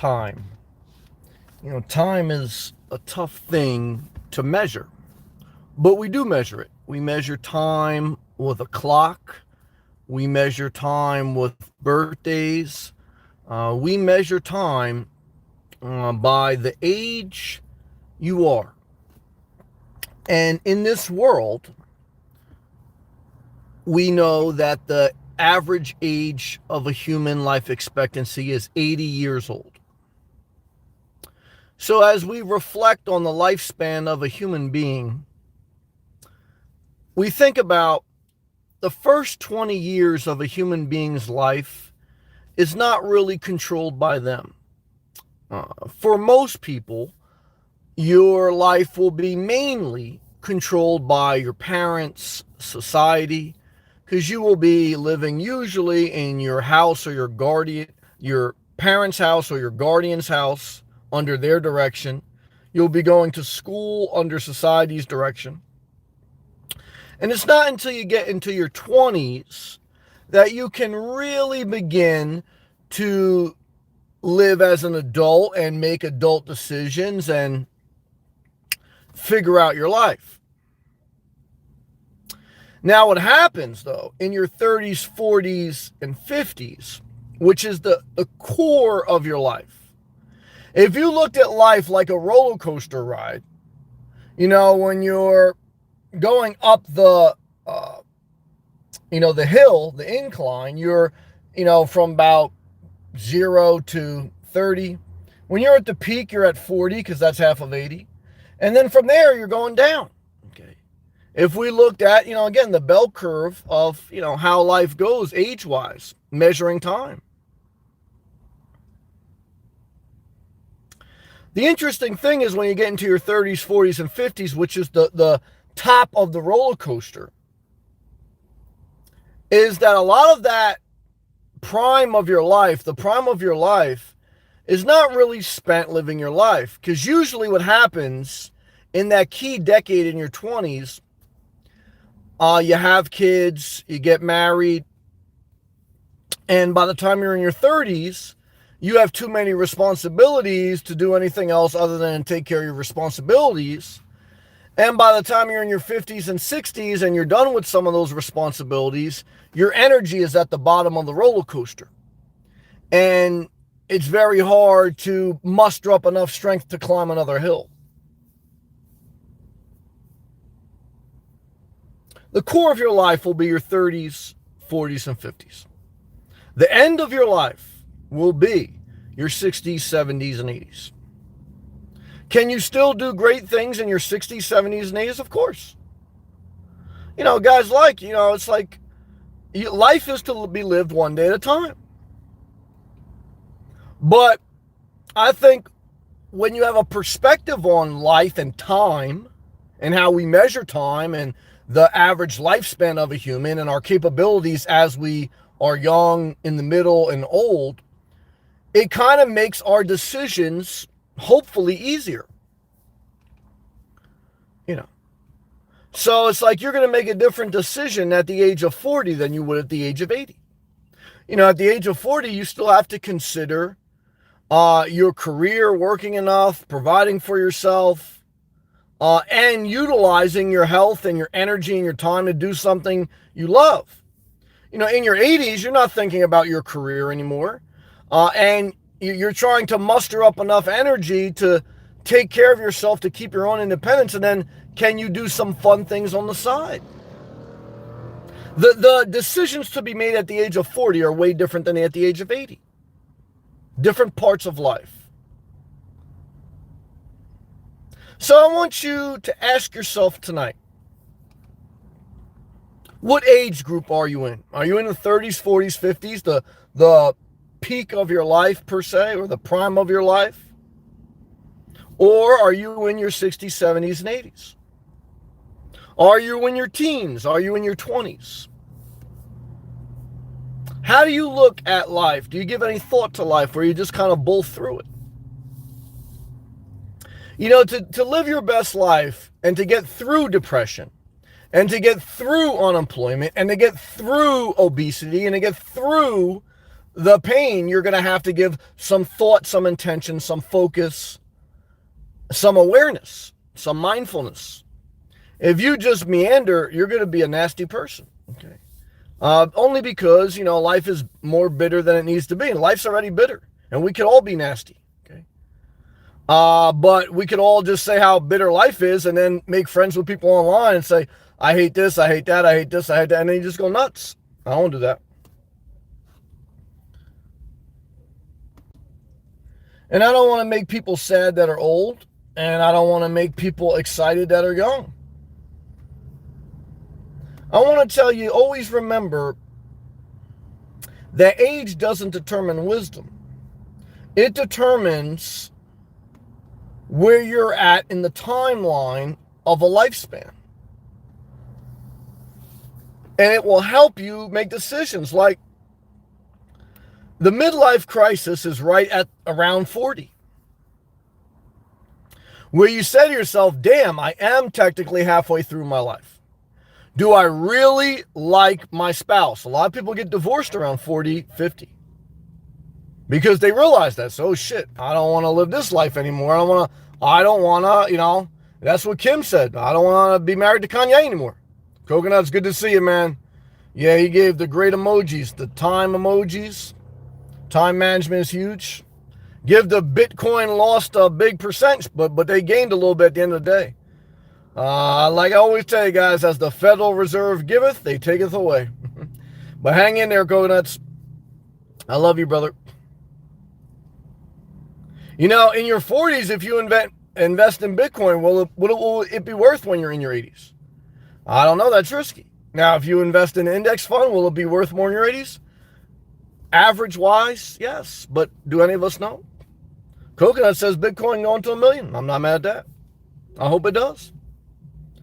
time. Time is a tough thing to measure, but we do measure it. We measure time with a clock. We measure time with birthdays. We measure time by the age you are. And in this world, we know that the average age of a human life expectancy is 80 years old. So as we reflect on the lifespan of a human being, we think about the first 20 years of a human being's life is not really controlled by them. For most people, your life will be mainly controlled by your parents, society, because you will be living usually in your house or your parents' house or your guardian's house under their direction. You'll be going to school under society's direction. And it's not until you get into your 20s that you can really begin to live as an adult and make adult decisions and figure out your life. Now, what happens, though, in your 30s, 40s, and 50s, which is the core of your life, if you looked at life like a roller coaster ride, when you're going up the hill, the incline, you're, from about 0 to 30. When you're at the peak, you're at 40 because that's half of 80. And then from there, you're going down. Okay. If we looked at, again, the bell curve of, how life goes age-wise, measuring time. The interesting thing is when you get into your 30s, 40s, and 50s, which is the top of the roller coaster, is that a lot of that prime of your life, the prime of your life, is not really spent living your life. Because usually what happens in that key decade in your 20s, you have kids, you get married, and by the time you're in your 30s, you have too many responsibilities to do anything else other than take care of your responsibilities. And by the time you're in your 50s and 60s and you're done with some of those responsibilities, your energy is at the bottom of the roller coaster. And it's very hard to muster up enough strength to climb another hill. The core of your life will be your 30s, 40s, and 50s. The end of your life will be your 60s, 70s, and 80s. Can you still do great things in your 60s, 70s, and 80s? Of course. Guys, it's like life is to be lived one day at a time. But I think when you have a perspective on life and time and how we measure time and the average lifespan of a human and our capabilities as we are young, in the middle, and old, it kind of makes our decisions hopefully easier. So it's like you're going to make a different decision at the age of 40 than you would at the age of 80. At the age of 40, you still have to consider your career, working enough, providing for yourself, and utilizing your health and your energy and your time to do something you love. In your 80s, you're not thinking about your career anymore. And you're trying to muster up enough energy to take care of yourself, to keep your own independence, and then can you do some fun things on the side? The decisions to be made at the age of 40 are way different than at the age of 80. Different parts of life. So I want you to ask yourself tonight, what age group are you in? Are you in the 30s, 40s, 50s, the peak of your life per se, or the prime of your life? Or are you in your 60s, 70s, and 80s? Are you in your teens? Are you in your 20s? How do you look at life? Do you give any thought to life, or you just kind of bull through it? To live your best life and to get through depression and to get through unemployment and to get through obesity and to get through the pain, you're going to have to give some thought, some intention, some focus, some awareness, some mindfulness. If you just meander, you're going to be a nasty person. Okay. Only because, life is more bitter than it needs to be. And life's already bitter. And we could all be nasty. Okay. But we could all just say how bitter life is and then make friends with people online and say, I hate this, I hate that, I hate this, I hate that. And then you just go nuts. I don't want to do that. And I don't want to make people sad that are old. And I don't want to make people excited that are young. I want to tell you, always remember that age doesn't determine wisdom. It determines where you're at in the timeline of a lifespan. And it will help you make decisions. Like the midlife crisis is right at around 40. Where you say to yourself, damn, I am technically halfway through my life. Do I really like my spouse? A lot of people get divorced around 40, 50. Because they realize that. So, shit, I don't want to live this life anymore. I don't want to, that's what Kim said. I don't want to be married to Kanye anymore. Coconut's good to see you, man. Yeah, he gave the great emojis, the time emojis. Time management is huge. Give the Bitcoin lost a big percent, but they gained a little bit at the end of the day. Like I always tell you guys, as the Federal Reserve giveth, they taketh away. But hang in there, Coconuts. I love you, brother. In your 40s, if you invest in Bitcoin, will it be worth when you're in your 80s? I don't know. That's risky. Now, if you invest in an index fund, will it be worth more in your 80s? Average-wise, yes. But do any of us know? Coconut says Bitcoin going to $1 million. I'm not mad at that. I hope it does.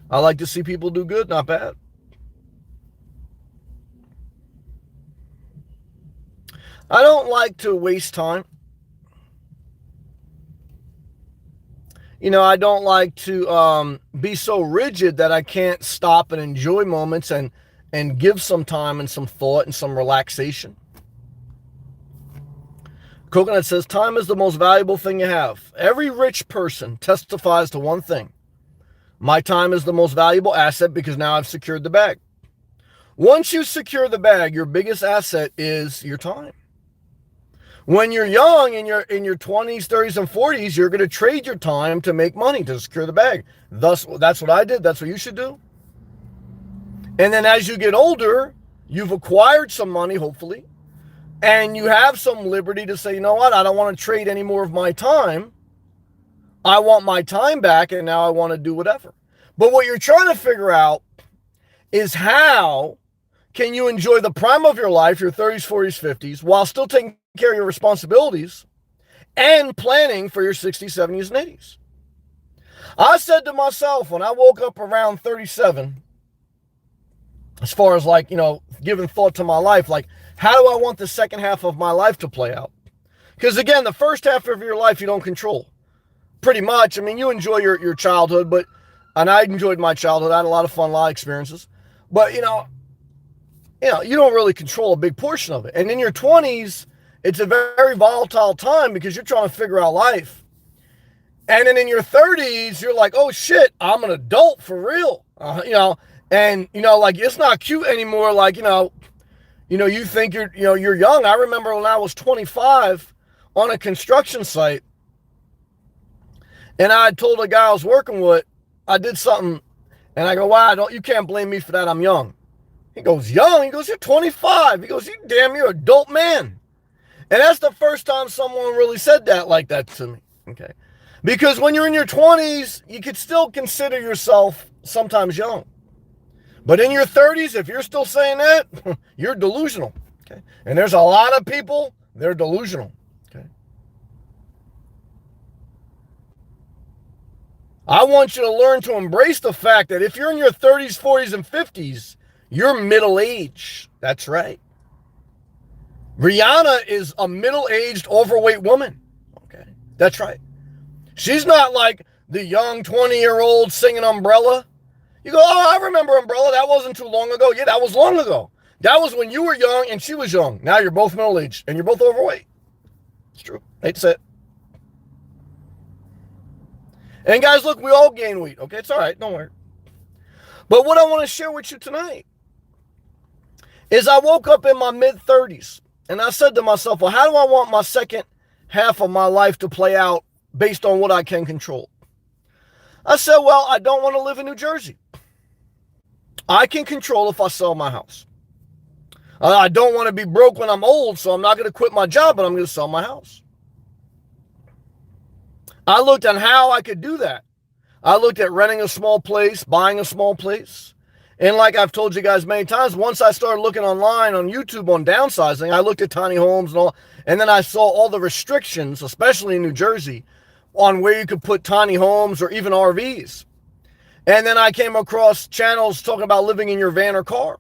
I like to see people do good, not bad. I don't like to waste time. I don't like to be so rigid that I can't stop and enjoy moments and give some time and some thought and some relaxation. Coconut says, time is the most valuable thing you have. Every rich person testifies to one thing. My time is the most valuable asset because now I've secured the bag. Once you secure the bag, your biggest asset is your time. When you're young, in your 20s, 30s, and 40s, you're going to trade your time to make money to secure the bag. Thus, that's what I did. That's what you should do. And then as you get older, you've acquired some money, hopefully, and you have some liberty to say, you know what, I don't want to trade any more of my time. I want my time back, and now I want to do whatever. But what you're trying to figure out is how can you enjoy the prime of your life, your 30s, 40s, 50s, while still taking care of your responsibilities and planning for your 60s, 70s, and 80s. I said to myself when I woke up around 37, as far as giving thought to my life, how do I want the second half of my life to play out? Because again, the first half of your life you don't control. Pretty much. I mean, you enjoy your childhood, and I enjoyed my childhood. I had a lot of fun, a lot of experiences. But, you don't really control a big portion of it. And in your 20s, it's a very volatile time because you're trying to figure out life. And then in your 30s, you're like, oh, shit, I'm an adult for real. It's not cute anymore. You think you're young. I remember when I was 25 on a construction site, and I told a guy I was working with, I did something, and I go, wow, you can't blame me for that. I'm young. He goes, young? He goes, you're 25. He goes, you're an adult man. And that's the first time someone really said that like that to me. Okay. Because when you're in your 20s, you could still consider yourself sometimes young. But in your 30s, if you're still saying that, you're delusional. Okay. And there's a lot of people, they're delusional. Okay. I want you to learn to embrace the fact that if you're in your 30s, 40s, and 50s, you're middle-aged. That's right. Rihanna is a middle-aged, overweight woman. Okay. That's right. She's not like the young 20-year-old singing Umbrella. You go, oh, I remember Umbrella. That wasn't too long ago. Yeah, that was long ago. That was when you were young and she was young. Now you're both middle-aged and you're both overweight. It's true. Hate to say it. And guys, look, we all gain weight. Okay, it's all right. Don't worry. But what I want to share with you tonight is I woke up in my mid-30s and I said to myself, well, how do I want my second half of my life to play out based on what I can control? I said, well, I don't want to live in New Jersey. I can control if I sell my house. I don't want to be broke when I'm old, so I'm not going to quit my job, but I'm going to sell my house. I looked at how I could do that. I looked at renting a small place, buying a small place. And like I've told you guys many times, once I started looking online on YouTube on downsizing, I looked at tiny homes and all, and then I saw all the restrictions, especially in New Jersey, on where you could put tiny homes or even RVs. And then I came across channels talking about living in your van or car.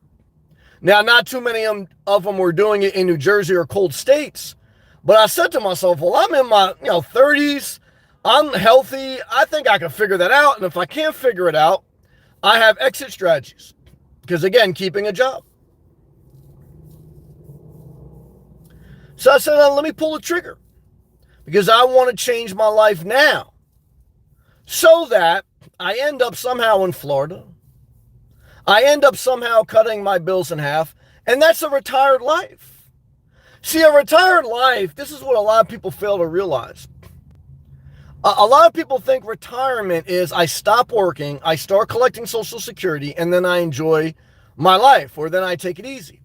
Now, not too many of them were doing it in New Jersey or cold states. But I said to myself, well, I'm in my 30s. I'm healthy. I think I can figure that out. And if I can't figure it out, I have exit strategies. Because again, keeping a job. So I said, let me pull the trigger. Because I want to change my life now. So that I end up somehow in Florida. I end up somehow cutting my bills in half. And that's a retired life. See, a retired life, this is what a lot of people fail to realize. A lot of people think retirement is I stop working, I start collecting Social Security, and then I enjoy my life, or then I take it easy.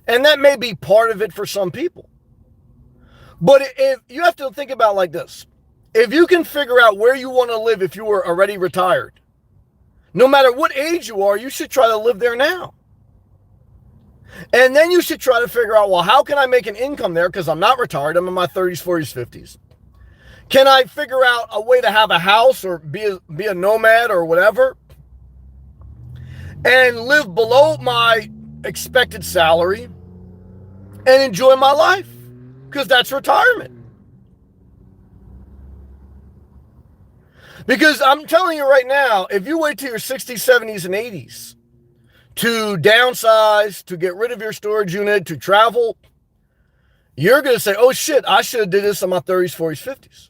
And that may be part of it for some people. But if you have to think about it like this. If you can figure out where you want to live if you were already retired, no matter what age you are, you should try to live there now. And then you should try to figure out, well, how can I make an income there? Because I'm not retired. I'm in my 30s, 40s, 50s. Can I figure out a way to have a house or be a nomad or whatever and live below my expected salary and enjoy my life? Because that's retirement. Because I'm telling you right now, if you wait till your 60s, 70s, and 80s to downsize, to get rid of your storage unit, to travel, you're going to say, oh shit, I should have did this in my 30s, 40s, 50s.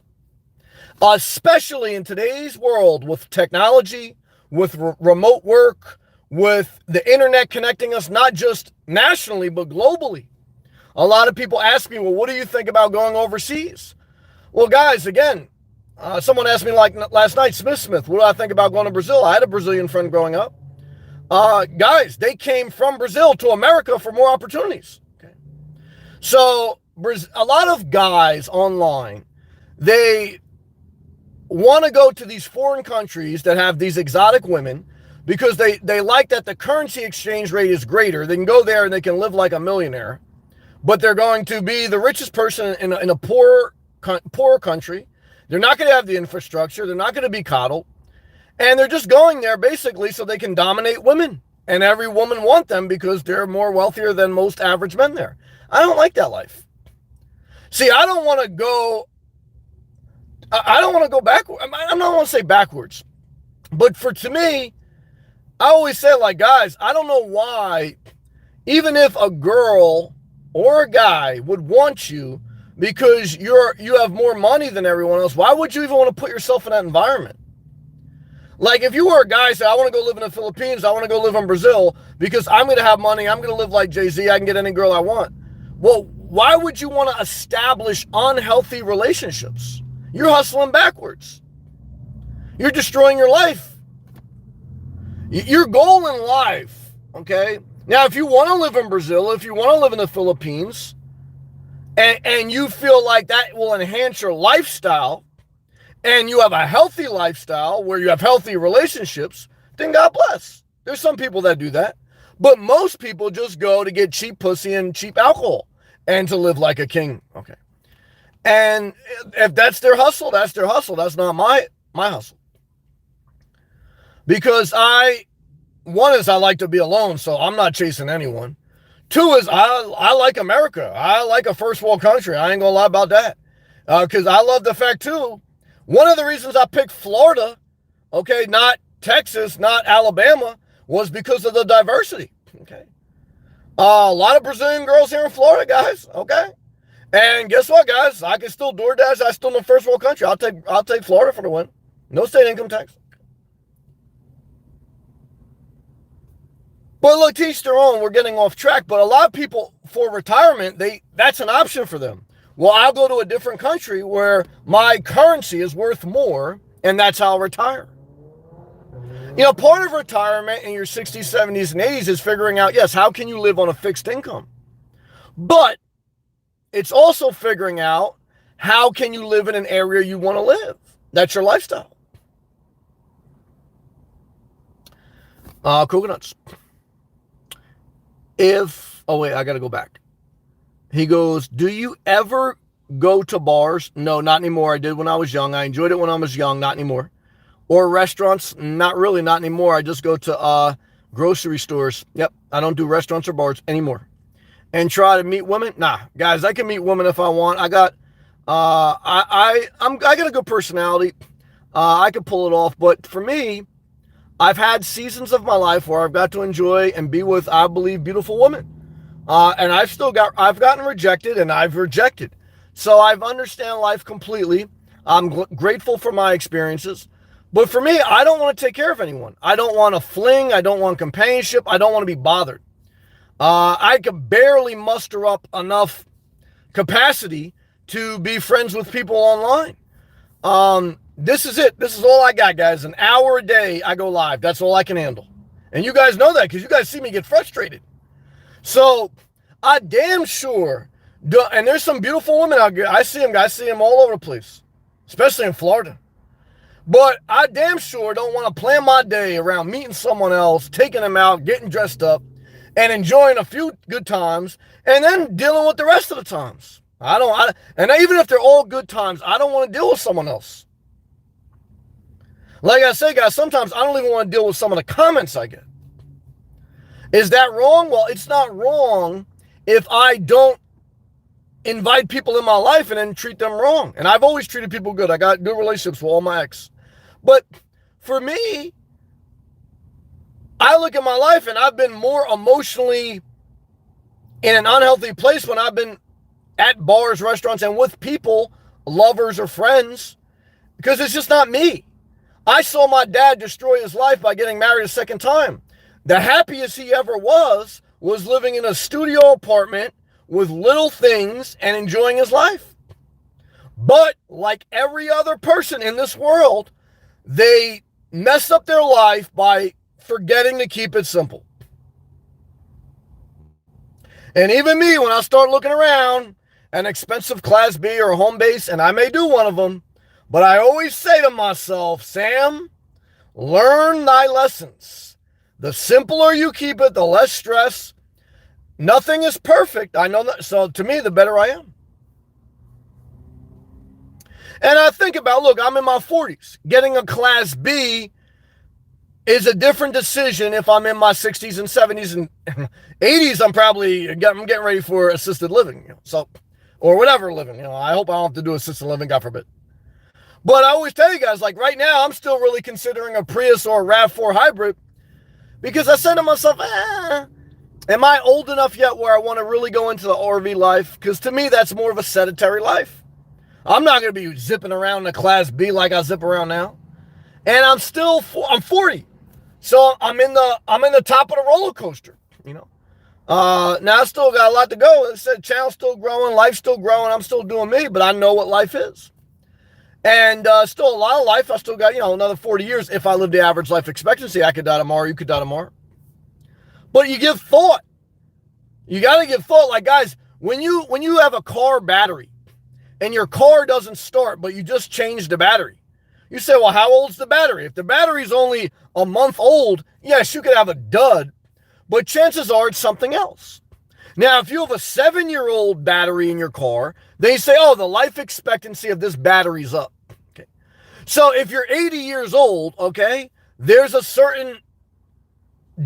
Especially in today's world with technology, with remote work, with the internet connecting us, not just nationally, but globally. A lot of people ask me, well, what do you think about going overseas? Well, guys, again, someone asked me like last night, Smith, what do I think about going to Brazil? I had a Brazilian friend growing up. Guys, they came from Brazil to America for more opportunities. Okay. So a lot of guys online, they want to go to these foreign countries that have these exotic women because they like that the currency exchange rate is greater. They can go there and they can live like a millionaire, but they're going to be the richest person in a poorer country. They're not going to have the infrastructure. They're not going to be coddled. And they're just going there basically so they can dominate women. And every woman wants them because they're more wealthier than most average men there. I don't like that life. See, I don't want to go backwards. I don't want to say backwards. But to me, I always say, like, guys, I don't know why, even if a girl or a guy would want you because you have more money than everyone else, why would you even want to put yourself in that environment? Like, if you were a guy, say, I want to go live in the Philippines, I want to go live in Brazil because I'm going to have money, I'm going to live like Jay-Z, I can get any girl I want. Well, why would you want to establish unhealthy relationships? You're hustling backwards. You're destroying your life. Your goal in life, okay? Now, if you want to live in Brazil, if you want to live in the Philippines, and you feel like that will enhance your lifestyle, and you have a healthy lifestyle where you have healthy relationships, then God bless. There's some people that do that. But most people just go to get cheap pussy and cheap alcohol and to live like a king, okay? And if that's their hustle, that's their hustle. That's not my hustle. Because one is I like to be alone, so I'm not chasing anyone. Two is I like America. I like a first world country. I ain't gonna lie about that. Because I love the fact too, one of the reasons I picked Florida, okay, not Texas, not Alabama, was because of the diversity, okay? A lot of Brazilian girls here in Florida, guys. Okay. And guess what, guys? I can still DoorDash. I still in a first world country. I'll take Florida for the win. No state income tax. But look, teach their own. We're getting off track. But a lot of people for retirement, that's an option for them. Well, I'll go to a different country where my currency is worth more, and that's how I'll retire. You know, part of retirement in your 60s, 70s, and 80s is figuring out, yes, how can you live on a fixed income? But it's also figuring out how can you live in an area you want to live. That's your lifestyle. Coconuts. Oh wait, I got to go back. He goes, do you ever go to bars? No, not anymore. I did when I was young. I enjoyed it when I was young, not anymore. Or restaurants? Not really, not anymore. I just go to grocery stores. Yep, I don't do restaurants or bars anymore. And try to meet women? Nah, guys, I can meet women if I want. I got a good personality. I can pull it off. But for me, I've had seasons of my life where I've got to enjoy and be with, I believe, beautiful women. And I've gotten rejected, and I've rejected. So I've understand life completely. I'm grateful for my experiences. But for me, I don't want to take care of anyone. I don't want a fling. I don't want companionship. I don't want to be bothered. I could barely muster up enough capacity to be friends with people online. This is it. This is all I got, guys. An hour a day, I go live. That's all I can handle. And you guys know that because you guys see me get frustrated. So I damn sure do, and there's some beautiful women out there. I see them all over the place, especially in Florida. But I damn sure don't want to plan my day around meeting someone else, taking them out, getting dressed up, and enjoying a few good times, and then dealing with the rest of the times. And even if they're all good times, I don't want to deal with someone else. Like I say, guys, sometimes I don't even want to deal with some of the comments I get. Is that wrong? Well, it's not wrong if I don't invite people in my life and then treat them wrong. And I've always treated people good. I got good relationships with all my ex. But for me, I look at my life and I've been more emotionally in an unhealthy place when I've been at bars, restaurants, and with people, lovers or friends, because it's just not me. I saw my dad destroy his life by getting married a second time. The happiest he ever was living in a studio apartment with little things and enjoying his life. But like every other person in this world, they mess up their life by forgetting to keep it simple. And even me, when I start looking around an expensive Class B or home base, and I may do one of them, but I always say to myself, Sam, learn thy lessons. The simpler you keep it, the less stress. Nothing is perfect. I know that. So to me, the better I am. And I think about, look, I'm in my 40s. Getting a Class B is a different decision if I'm in my 60s and 70s and 80s. I'm getting ready for assisted living, so, or whatever living. I hope I don't have to do assisted living, God forbid. But I always tell you guys, like right now, I'm still really considering a Prius or a RAV4 hybrid because I said to myself, am I old enough yet where I want to really go into the RV life? Because to me, that's more of a sedentary life. I'm not going to be zipping around in a Class B like I zip around now. And I'm 40. So I'm in the top of the roller coaster, Now I still got a lot to go. As I said, channel's still growing, life's still growing. I'm still doing me, but I know what life is. And still a lot of life. I still got, another 40 years. If I live the average life expectancy, I could die tomorrow. You could die tomorrow. But you give thought. You got to give thought. Like, guys, when you have a car battery and your car doesn't start, but you just changed the battery, you say, well, how old's the battery? If the battery's only a month old, yes, you could have a dud, but chances are it's something else. Now, if you have a 7-year-old battery in your car, they say, oh, the life expectancy of this battery's up. Okay. So if you're 80 years old, okay, there's a certain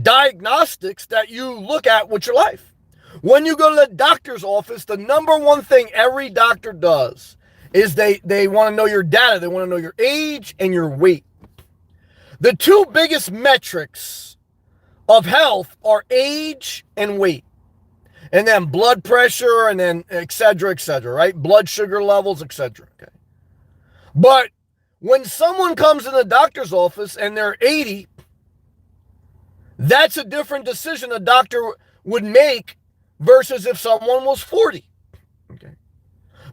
diagnostics that you look at with your life. When you go to the doctor's office, the number one thing every doctor does is they want to know your data. They want to know your age and your weight. The two biggest metrics of health are age and weight. and then blood pressure, and then et cetera, right? Blood sugar levels, et cetera. Okay. But when someone comes in the doctor's office and they're 80, that's a different decision a doctor would make versus if someone was 40. Okay.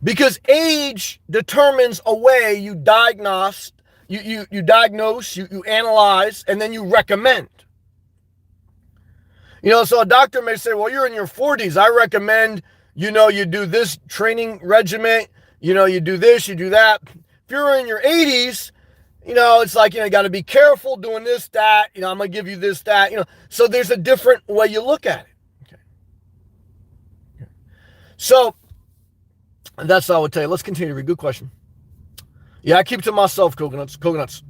Because age determines a way you diagnose, you analyze, and then you recommend. So a doctor may say, well, you're in your 40s. I recommend, you do this training regimen, you do this, you do that. If you're in your 80s, it's like, you got to be careful doing this, that, I'm going to give you this, that, so there's a different way you look at it. Okay. So that's how I would tell you. Let's continue. Good question. Yeah, I keep to myself, coconuts.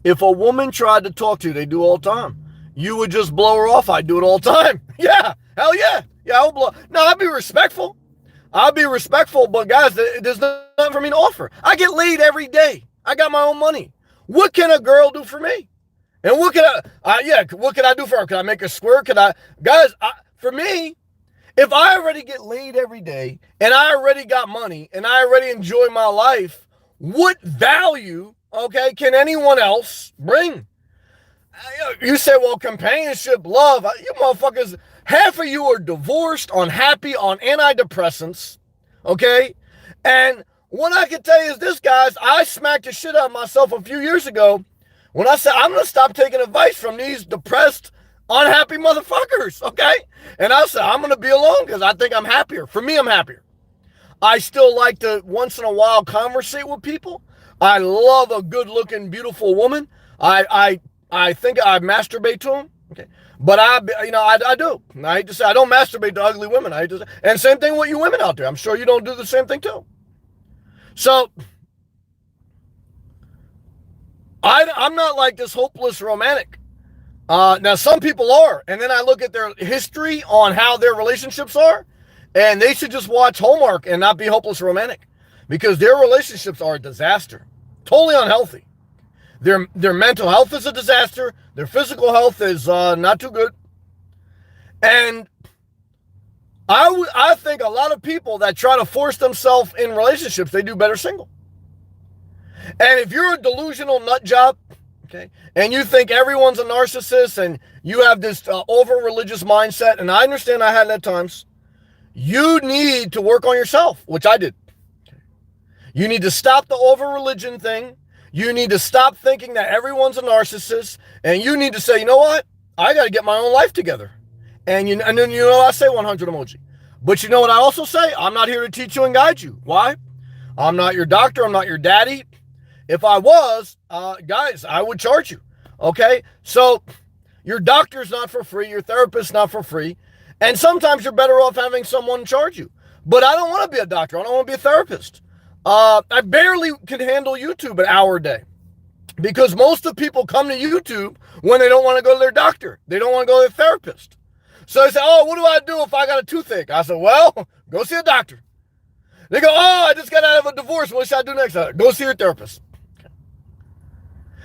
If a woman tried to talk to you, they do all the time. You would just blow her off. I do it all the time. Yeah, hell yeah. Yeah, I'll blow. No, I'll be respectful. But guys, there's nothing for me to offer. I get laid every day. I got my own money. What can a girl do for me? And what can what can I do for her? Can I make her squirt? For me, if I already get laid every day and I already got money and I already enjoy my life, what value, can anyone else bring? You say, well, companionship, love, you motherfuckers, half of you are divorced, unhappy, on antidepressants, okay? And what I can tell you is this, guys, I smacked the shit out of myself a few years ago when I said, I'm going to stop taking advice from these depressed, unhappy motherfuckers, okay? And I said, I'm going to be alone because I think I'm happier. For me, I'm happier. I still like to, once in a while, conversate with people. I love a good-looking, beautiful woman. I think I masturbate to them, okay? But I do. I hate to say I don't masturbate to ugly women. And same thing with you women out there. I'm sure you don't do the same thing too. So I'm not like this hopeless romantic. Now some people are, and then I look at their history on how their relationships are, and they should just watch Hallmark and not be hopeless romantic, because their relationships are a disaster, totally unhealthy. Their mental health is a disaster. Their physical health is not too good. And I think a lot of people that try to force themselves in relationships, they do better single. And if you're a delusional nut job, okay, and you think everyone's a narcissist and you have this over-religious mindset, and I understand I had it at times, you need to work on yourself, which I did. Okay. You need to stop the over-religion thing. You need to stop thinking that everyone's a narcissist, and you need to say, you know what? I got to get my own life together. And then I say 100 emoji. But you know what I also say? I'm not here to teach you and guide you. Why? I'm not your doctor. I'm not your daddy. If I was, guys, I would charge you. Okay? So your doctor's not for free. Your therapist's not for free. And sometimes you're better off having someone charge you. But I don't want to be a doctor. I don't want to be a therapist. I barely can handle YouTube an hour a day, because most of the people come to YouTube when they don't want to go to their doctor. They don't want to go to their therapist. So they say, oh, what do I do if I got a toothache? I said, well, go see a doctor. They go, oh, I just got out of a divorce. What should I do next? Go see your therapist. Okay.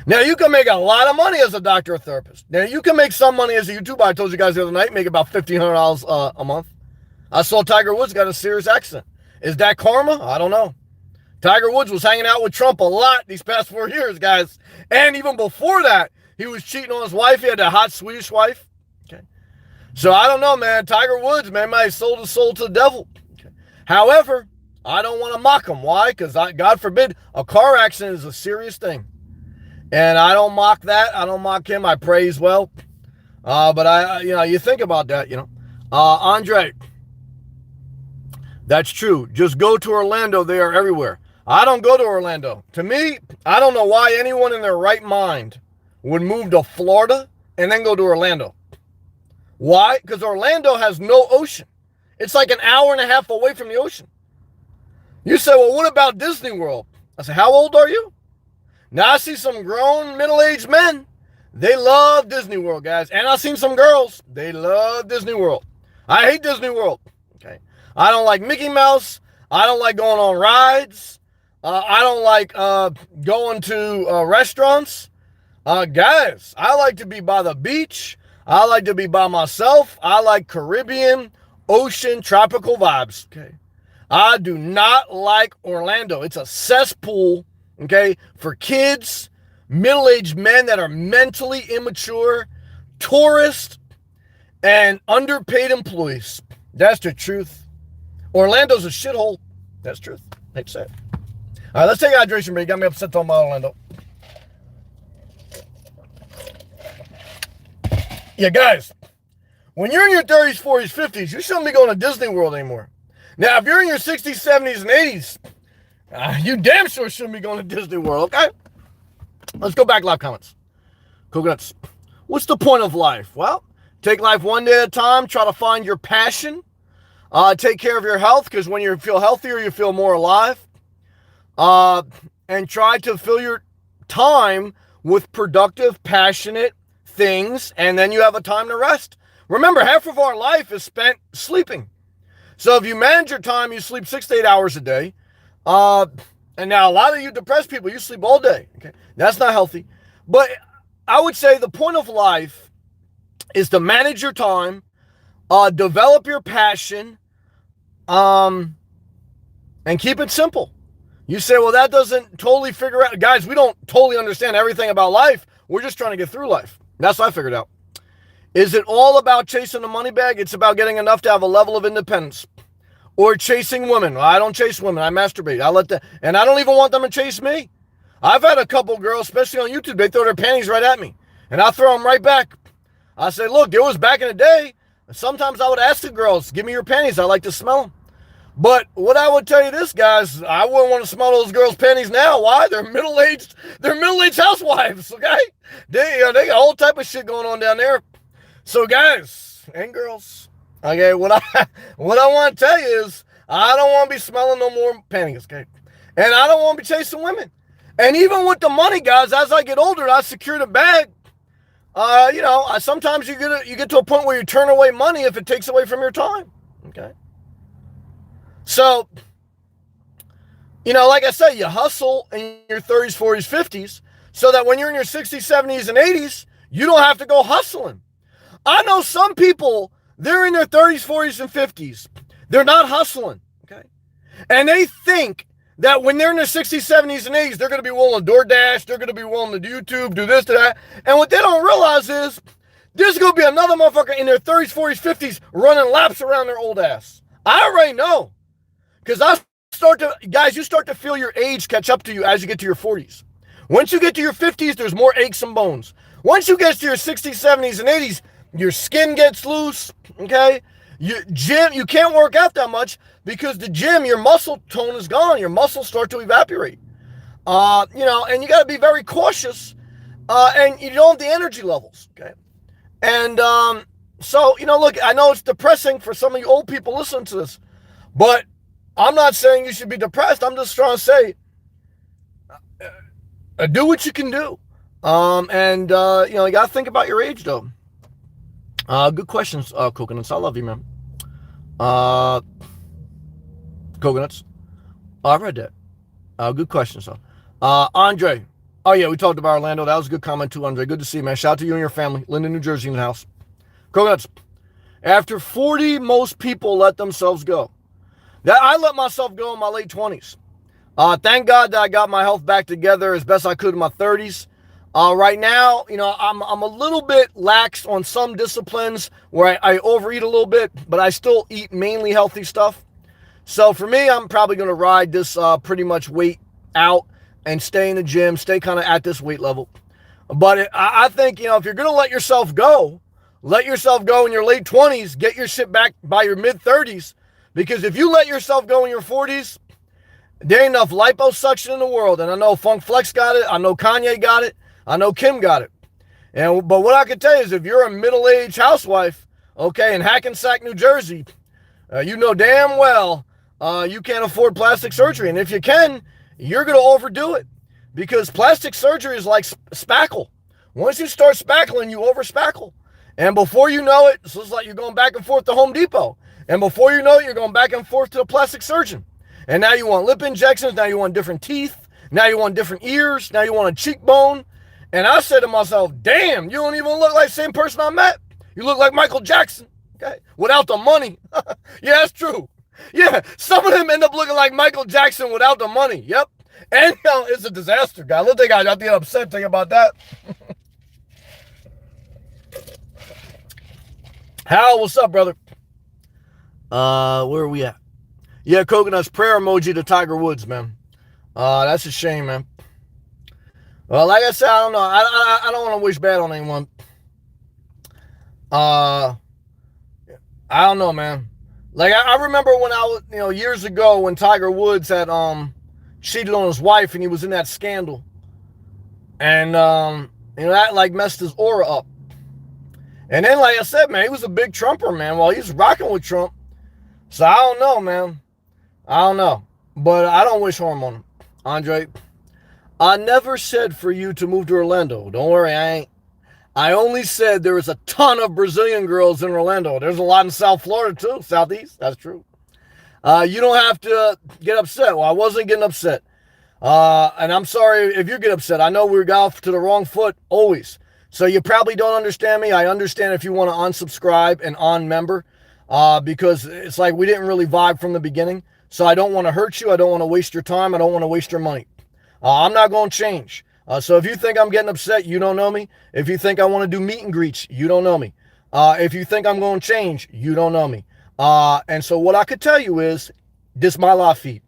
Now, you can make a lot of money as a doctor or therapist. Now, you can make some money as a YouTuber. I told you guys the other night, make about $1,500 a month. I saw Tiger Woods got a serious accident. Is that karma? I don't know. Tiger Woods was hanging out with Trump a lot these past 4 years, guys. And even before that, he was cheating on his wife. He had that hot Swedish wife. Okay. So I don't know, man. Tiger Woods, man, might have sold his soul to the devil. Okay. However, I don't want to mock him. Why? Because God forbid, a car accident is a serious thing. And I don't mock that. I don't mock him. I pray he's well. But you think about that, Andre, that's true. Just go to Orlando. They are everywhere. I don't go to Orlando. To me, I don't know why anyone in their right mind would move to Florida and then go to Orlando. Why? Because Orlando has no ocean. It's like an hour and a half away from the ocean. You say, well, what about Disney World? I say, how old are you? Now I see some grown middle-aged men. They love Disney World, guys. And I've seen some girls. They love Disney World. I hate Disney World. Okay. I don't like Mickey Mouse. I don't like going on rides. I don't like going to restaurants. Guys, I like to be by the beach. I like to be by myself. I like Caribbean, ocean, tropical vibes. Okay. I do not like Orlando. It's a cesspool, okay, for kids, middle-aged men that are mentally immature, tourists, and underpaid employees. That's the truth. Orlando's a shithole. That's truth. Hate to say it. All right, let's take a hydration break. You got me upset talking about Orlando. Yeah, guys, when you're in your 30s, 40s, 50s, you shouldn't be going to Disney World anymore. Now, if you're in your 60s, 70s, and 80s, you damn sure shouldn't be going to Disney World, okay? Let's go back live comments. Coconuts. What's the point of life? Well, take life one day at a time. Try to find your passion. Take care of your health, because when you feel healthier, you feel more alive. And try to fill your time with productive, passionate things, and then you have a time to rest. Remember, half of our life is spent sleeping. So if you manage your time, you sleep 6 to 8 hours a day. And now a lot of you depressed people, you sleep all day. Okay, that's not healthy. But I would say the point of life is to manage your time, develop your passion, and keep it simple. You say, well, that doesn't totally figure out. Guys, we don't totally understand everything about life. We're just trying to get through life. That's what I figured out. Is it all about chasing the money bag? It's about getting enough to have a level of independence. Or chasing women. Well, I don't chase women. I masturbate. And I don't even want them to chase me. I've had a couple girls, especially on YouTube, they throw their panties right at me. And I throw them right back. I say, look, it was back in the day. Sometimes I would ask the girls, give me your panties. I like to smell them. But what I would tell you this, guys, I wouldn't want to smell those girls' panties now. Why? They're middle-aged housewives, okay? They got all type of shit going on down there. So, guys and girls, okay, what I want to tell you is I don't want to be smelling no more panties, okay? And I don't want to be chasing women. And even with the money, guys, as I get older, I secure the bag. Sometimes you get to a point where you turn away money if it takes away from your time, okay? So, like I said, you hustle in your 30s, 40s, 50s, so that when you're in your 60s, 70s, and 80s, you don't have to go hustling. I know some people, they're in their 30s, 40s, and 50s. They're not hustling, okay? And they think that when they're in their 60s, 70s, and 80s, they're going to be willing to DoorDash, they're going to be willing to do YouTube, do this, do that. And what they don't realize is there's going to be another motherfucker in their 30s, 40s, 50s running laps around their old ass. I already know. Because you start to feel your age catch up to you as you get to your 40s. Once you get to your 50s, there's more aches and bones. Once you get to your 60s, 70s, and 80s, your skin gets loose, okay? You can't work out that much because the gym, your muscle tone is gone. Your muscles start to evaporate. And you got to be very cautious. And you don't have the energy levels, okay? And look, I know it's depressing for some of you old people listening to this, but I'm not saying you should be depressed. I'm just trying to say, do what you can do. You got to think about your age, though. Good questions, Coconuts. I love you, man. Coconuts. I read that. Good questions, though. Andre. Oh, yeah, we talked about Orlando. That was a good comment, too, Andre. Good to see you, man. Shout out to you and your family. Linden, New Jersey in the house. Coconuts. After 40, most people let themselves go. I let myself go in my late 20s. Thank God that I got my health back together as best I could in my 30s. Right now, I'm a little bit lax on some disciplines where I overeat a little bit, but I still eat mainly healthy stuff. So for me, I'm probably going to ride this pretty much weight out and stay in the gym, stay kind of at this weight level. But I think, if you're going to let yourself go in your late 20s, get your shit back by your mid 30s. Because if you let yourself go in your 40s, there ain't enough liposuction in the world. And I know Funk Flex got it. I know Kanye got it. I know Kim got it. But what I can tell you is if you're a middle-aged housewife, okay, in Hackensack, New Jersey, you know damn well you can't afford plastic surgery. And if you can, you're going to overdo it. Because plastic surgery is like spackle. Once you start spackling, you over spackle. And before you know it, it's just like you're going back and forth to Home Depot. And before you know it, you're going back and forth to a plastic surgeon. And now you want lip injections. Now you want different teeth. Now you want different ears. Now you want a cheekbone. And I said to myself, damn, you don't even look like the same person I met. You look like Michael Jackson. Okay, without the money. Yeah, that's true. Yeah, some of them end up looking like Michael Jackson without the money. Yep. And it's a disaster, guy. Look, they got to get upset thinking about that. Hal, what's up, brother? Where are we at? Yeah, Coconut's prayer emoji to Tiger Woods, man. That's a shame, man. Well, like I said, I don't know. I don't want to wish bad on anyone. I don't know, man. Like I remember when I was, years ago when Tiger Woods had cheated on his wife and he was in that scandal, and that like messed his aura up. And then, like I said, man, he was a big Trumper, man. While he's rocking with Trump, so I don't know, man. I don't know, but I don't wish harm on him, Andre. I never said for you to move to Orlando. Don't worry, I ain't. I only said there is a ton of Brazilian girls in Orlando. There's a lot in South Florida, too. Southeast, that's true. You don't have to get upset. Well, I wasn't getting upset. And I'm sorry if you get upset. I know we got off to the wrong foot, always. So you probably don't understand me. I understand if you want to unsubscribe and on-member, because it's like we didn't really vibe from the beginning. So I don't want to hurt you. I don't want to waste your time. I don't want to waste your money. I'm not going to change. So if you think I'm getting upset, you don't know me. If you think I want to do meet and greets, you don't know me. If you think I'm going to change, you don't know me. And so what I could tell you is, this is my live feed.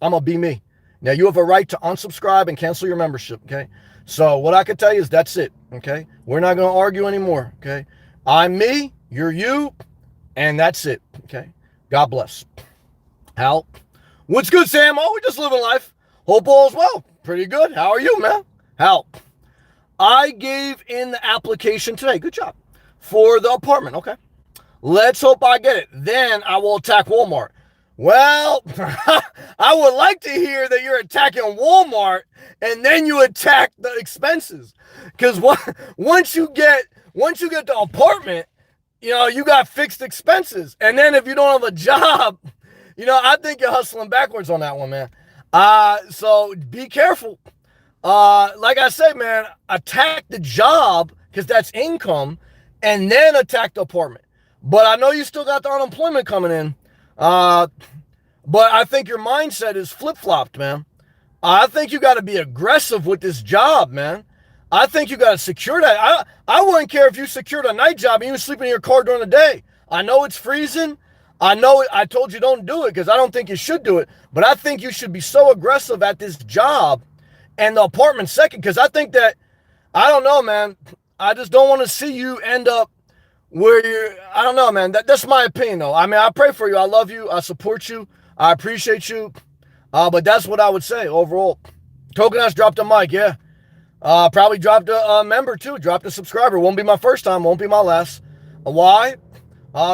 I'm going to be me. Now, you have a right to unsubscribe and cancel your membership, okay? So what I could tell you is that's it, okay? We're not going to argue anymore, okay? I'm me, you're you, and that's it, okay? God bless. Hal? What's good, Sam? Oh, we're just living life. Hope all's well. Pretty good. How are you, man? Hal? I gave in the application today. Good job. For the apartment, okay? Let's hope I get it. Then I will attack Walmart. Well, I would like to hear that you're attacking Walmart and then you attack the expenses. Because once you get the apartment, you got fixed expenses. And then if you don't have a job, I think you're hustling backwards on that one, man. So be careful. Like I said, man, attack the job because that's income and then attack the apartment. But I know you still got the unemployment coming in. But I think your mindset is flip-flopped, man. I think you got to be aggressive with this job, man. I think you got to secure that. I wouldn't care if you secured a night job and you were sleeping in your car during the day. I know it's freezing. I know I told you don't do it because I don't think you should do it. But I think you should be so aggressive at this job and the apartment second, because I think that, I don't know, man. I just don't want to see you end up where you're, I don't know, man. That's my opinion, though. I mean, I pray for you. I love you. I support you. I appreciate you. But that's what I would say overall. Coconuts dropped a mic, yeah. Probably dropped a member, too. Dropped a subscriber. Won't be my first time. Won't be my last. Why?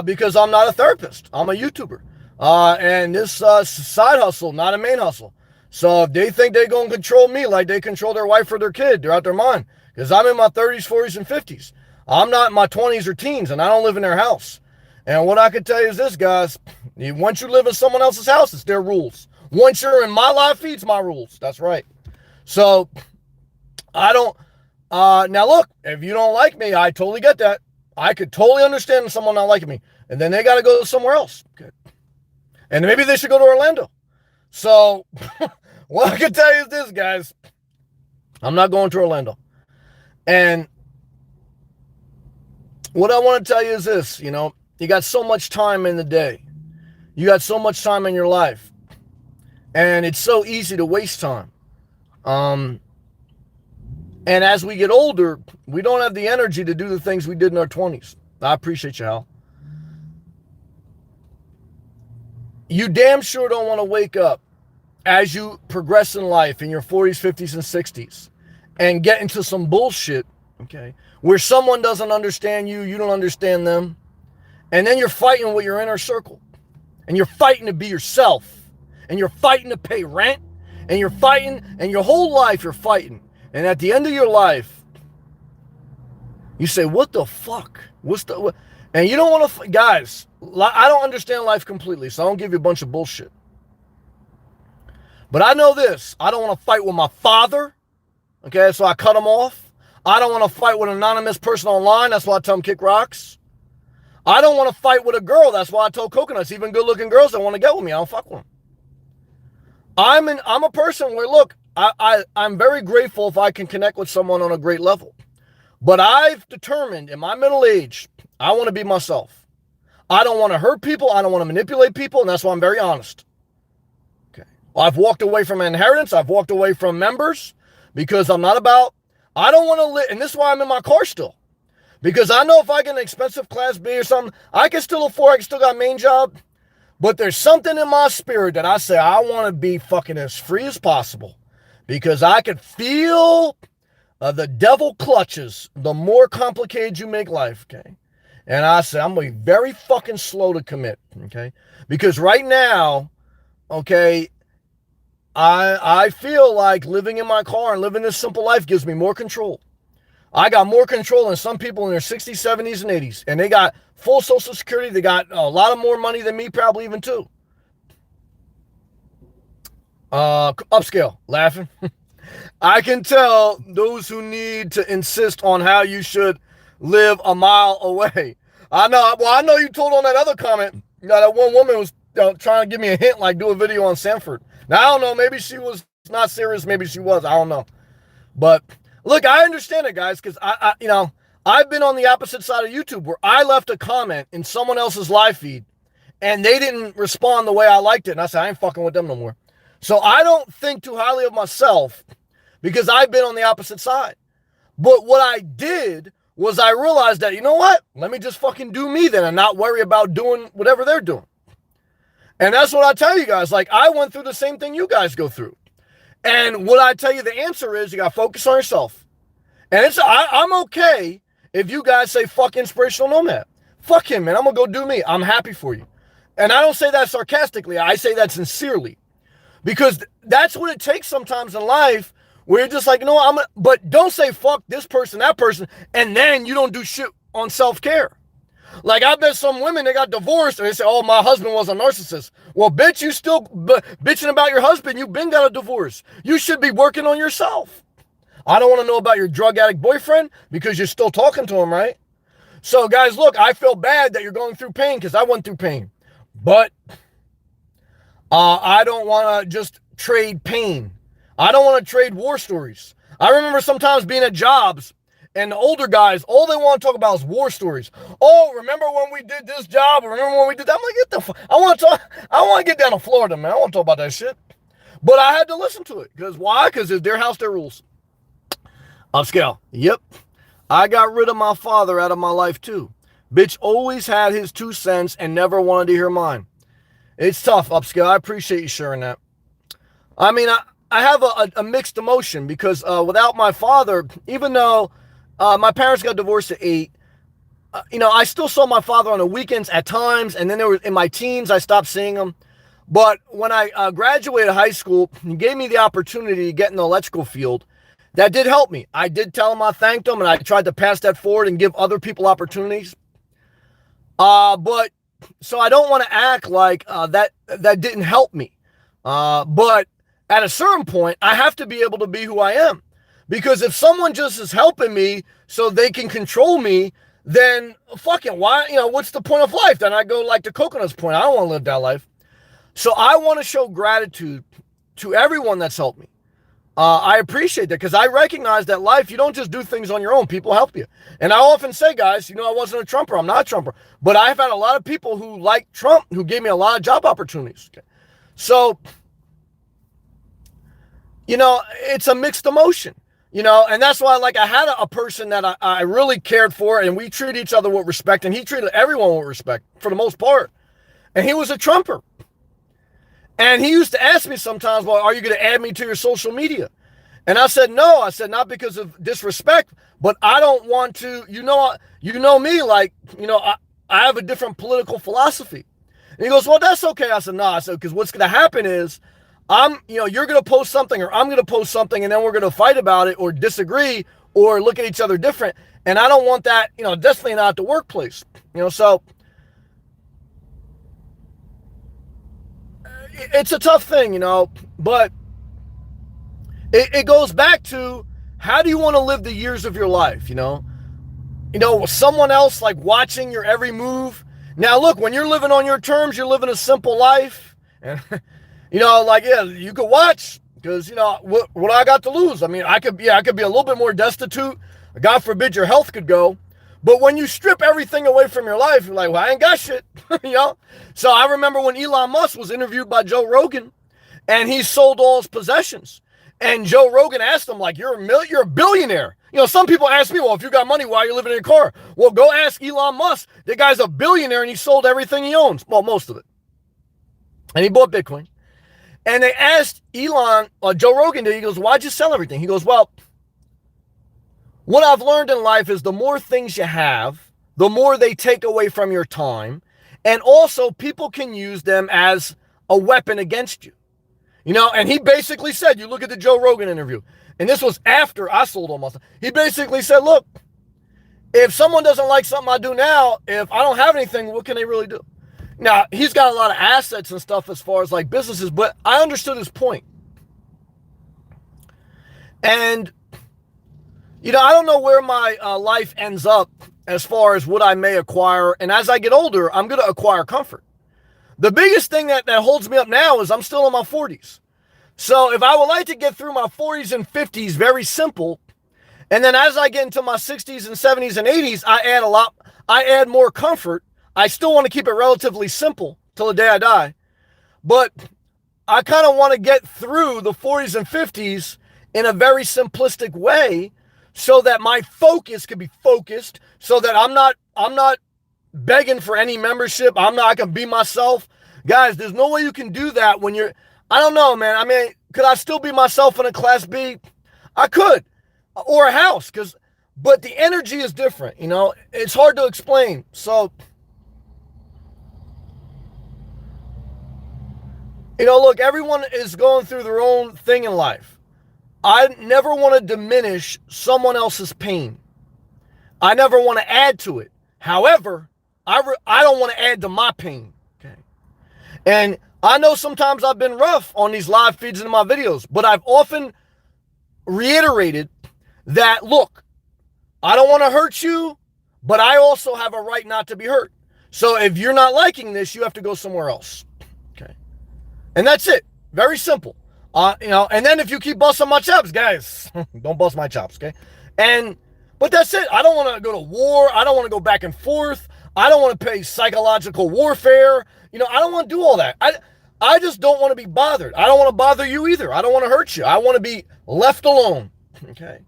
Because I'm not a therapist. I'm a YouTuber. And this side hustle, not a main hustle. So if they think they're going to control me like they control their wife or their kid, they're out their mind. Because I'm in my 30s, 40s, and 50s. I'm not in my 20s or teens, and I don't live in their house. And what I can tell you is this, guys. Once you live in someone else's house, it's their rules. Once you're in my live feed, it's my rules. That's right. So, I don't... now, look, if you don't like me, I totally get that. I could totally understand someone not liking me. And then they got to go somewhere else. Okay. And maybe they should go to Orlando. So, what I can tell you is this, guys. I'm not going to Orlando. And what I want to tell you is this, you got so much time in the day. You got so much time in your life. And it's so easy to waste time. And as we get older, we don't have the energy to do the things we did in our 20s. I appreciate you, Hal. You damn sure don't want to wake up as you progress in life in your 40s, 50s, and 60s and get into some bullshit, okay, where someone doesn't understand you, you don't understand them, and then you're fighting with your inner circle, and you're fighting to be yourself, and you're fighting to pay rent, and you're fighting, and your whole life you're fighting. And at the end of your life, you say, what the fuck? And you don't want to, guys, I don't understand life completely, so I don't give you a bunch of bullshit. But I know this. I don't want to fight with my father, okay, so I cut him off. I don't want to fight with an anonymous person online. That's why I tell him kick rocks. I don't want to fight with a girl. That's why I told Coconuts, even good looking girls that want to get with me, I don't fuck with them. I'm a person where, look, I'm very grateful if I can connect with someone on a great level. But I've determined in my middle age, I want to be myself. I don't want to hurt people. I don't want to manipulate people. And that's why I'm very honest. Okay. I've walked away from inheritance. I've walked away from members because I don't want to live. And this is why I'm in my car still. Because I know if I get an expensive Class B or something, I can still afford, I can still got a main job. But there's something in my spirit that I say I want to be fucking as free as possible. Because I could feel the devil clutches the more complicated you make life, okay? And I say I'm going to be very fucking slow to commit, okay? Because right now, okay, I feel like living in my car and living this simple life gives me more control. I got more control than some people in their 60s, 70s, and 80s. And they got full Social Security. They got a lot of more money than me, probably even too. Upscale, laughing. I can tell those who need to insist on how you should live a mile away. I know you told on that other comment, that one woman was trying to give me a hint, like do a video on Sanford. Now, I don't know, maybe she was not serious, maybe she was, I don't know. But look, I understand it, guys, because I've been on the opposite side of YouTube where I left a comment in someone else's live feed and they didn't respond the way I liked it. And I said, I ain't fucking with them no more. So I don't think too highly of myself because I've been on the opposite side. But what I did was I realized that, you know what? Let me just fucking do me then and not worry about doing whatever they're doing. And that's what I tell you guys. Like, I went through the same thing you guys go through. And what I tell you the answer is, you got to focus on yourself. And I'm okay if you guys say, fuck Inspirational Nomad. Fuck him, man. I'm going to go do me. I'm happy for you. And I don't say that sarcastically. I say that sincerely. Because that's what it takes sometimes in life where you're just like, you know what, but don't say fuck this person, that person, and then you don't do shit on self-care. Like, I bet some women, they got divorced and they say, oh, my husband was a narcissist. Well, bitch, you still bitching about your husband. You been got a divorce. You should be working on yourself. I don't want to know about your drug addict boyfriend because you're still talking to him, right? So, guys, look, I feel bad that you're going through pain because I went through pain. But I don't want to just trade pain. I don't want to trade war stories. I remember sometimes being at jobs and the older guys, all they want to talk about is war stories. Oh, remember when we did this job? Remember when we did that? I'm like, get the fuck. I want to get down to Florida, man. I want to talk about that shit. But I had to listen to it. Because why? Because it's their house, their rules. Upscale. Yep. I got rid of my father out of my life too. Bitch always had his 2 cents and never wanted to hear mine. It's tough, Upscale. I appreciate you sharing that. I mean, I have a mixed emotion because without my father, even though my parents got divorced at 8, I still saw my father on the weekends at times. And then there was in my teens, I stopped seeing him. But when I graduated high school, he gave me the opportunity to get in the electrical field. That did help me. I did tell him I thanked him, and I tried to pass that forward and give other people opportunities. But so I don't want to act like that didn't help me. But at a certain point, I have to be able to be who I am. Because if someone just is helping me so they can control me, then fucking why, what's the point of life? Then I go like the Coconut's point. I don't want to live that life. So I want to show gratitude to everyone that's helped me. I appreciate that because I recognize that life, you don't just do things on your own. People help you. And I often say, guys, I wasn't a Trumper. I'm not a Trumper. But I've had a lot of people who like Trump who gave me a lot of job opportunities. Okay? So, it's a mixed emotion. And that's why, I had a person that I really cared for, and we treated each other with respect, and he treated everyone with respect for the most part. And he was a Trumper. And he used to ask me sometimes, well, are you going to add me to your social media? And I said, no. I said, not because of disrespect, but I don't want to, me, I have a different political philosophy. And he goes, well, that's okay. I said, no. I said, because what's going to happen is you're going to post something or I'm going to post something and then we're going to fight about it or disagree or look at each other different. And I don't want that, definitely not at the workplace, so it's a tough thing, but it goes back to how do you want to live the years of your life, someone else like watching your every move. Now, look, when you're living on your terms, you're living a simple life. And, like, yeah, you could watch because, what I got to lose? I mean, I could be a little bit more destitute. God forbid your health could go. But when you strip everything away from your life, you're like, well, I ain't got shit, So I remember when Elon Musk was interviewed by Joe Rogan and he sold all his possessions. And Joe Rogan asked him, like, you're a billionaire. Some people ask me, well, if you got money, why are you living in a car? Well, go ask Elon Musk. The guy's a billionaire and he sold everything he owns. Well, most of it. And he bought Bitcoin. And they asked Joe Rogan, he goes, why'd you sell everything? He goes, well, what I've learned in life is the more things you have, the more they take away from your time. And also people can use them as a weapon against you. And he basically said, you look at the Joe Rogan interview, and this was after I sold all my stuff. He basically said, look, if someone doesn't like something I do now, if I don't have anything, what can they really do? Now, he's got a lot of assets and stuff as far as like businesses, but I understood his point. And, I don't know where my life ends up as far as what I may acquire. And as I get older, I'm going to acquire comfort. The biggest thing that holds me up now is I'm still in my 40s. So if I would like to get through my 40s and 50s, very simple. And then as I get into my 60s and 70s and 80s, I add more comfort. I still want to keep it relatively simple till the day I die. But I kind of want to get through the 40s and 50s in a very simplistic way so that my focus can be focused, so that I'm not begging for any membership. I can be myself. Guys, there's no way you can do that when you're, I don't know, man. I mean, could I still be myself in a Class B? I could. Or a house, but the energy is different, It's hard to explain. So, look, everyone is going through their own thing in life. I never want to diminish someone else's pain. I never want to add to it. However, I don't want to add to my pain. Okay. And I know sometimes I've been rough on these live feeds and my videos, but I've often reiterated that, look, I don't want to hurt you, but I also have a right not to be hurt. So if you're not liking this, you have to go somewhere else. Okay. And that's it. Very simple. And then if you keep busting my chops, guys, don't bust my chops, okay? But that's it. I don't want to go to war. I don't want to go back and forth. I don't want to pay psychological warfare. I don't want to do all that. I just don't want to be bothered. I don't want to bother you either. I don't want to hurt you. I want to be left alone, okay?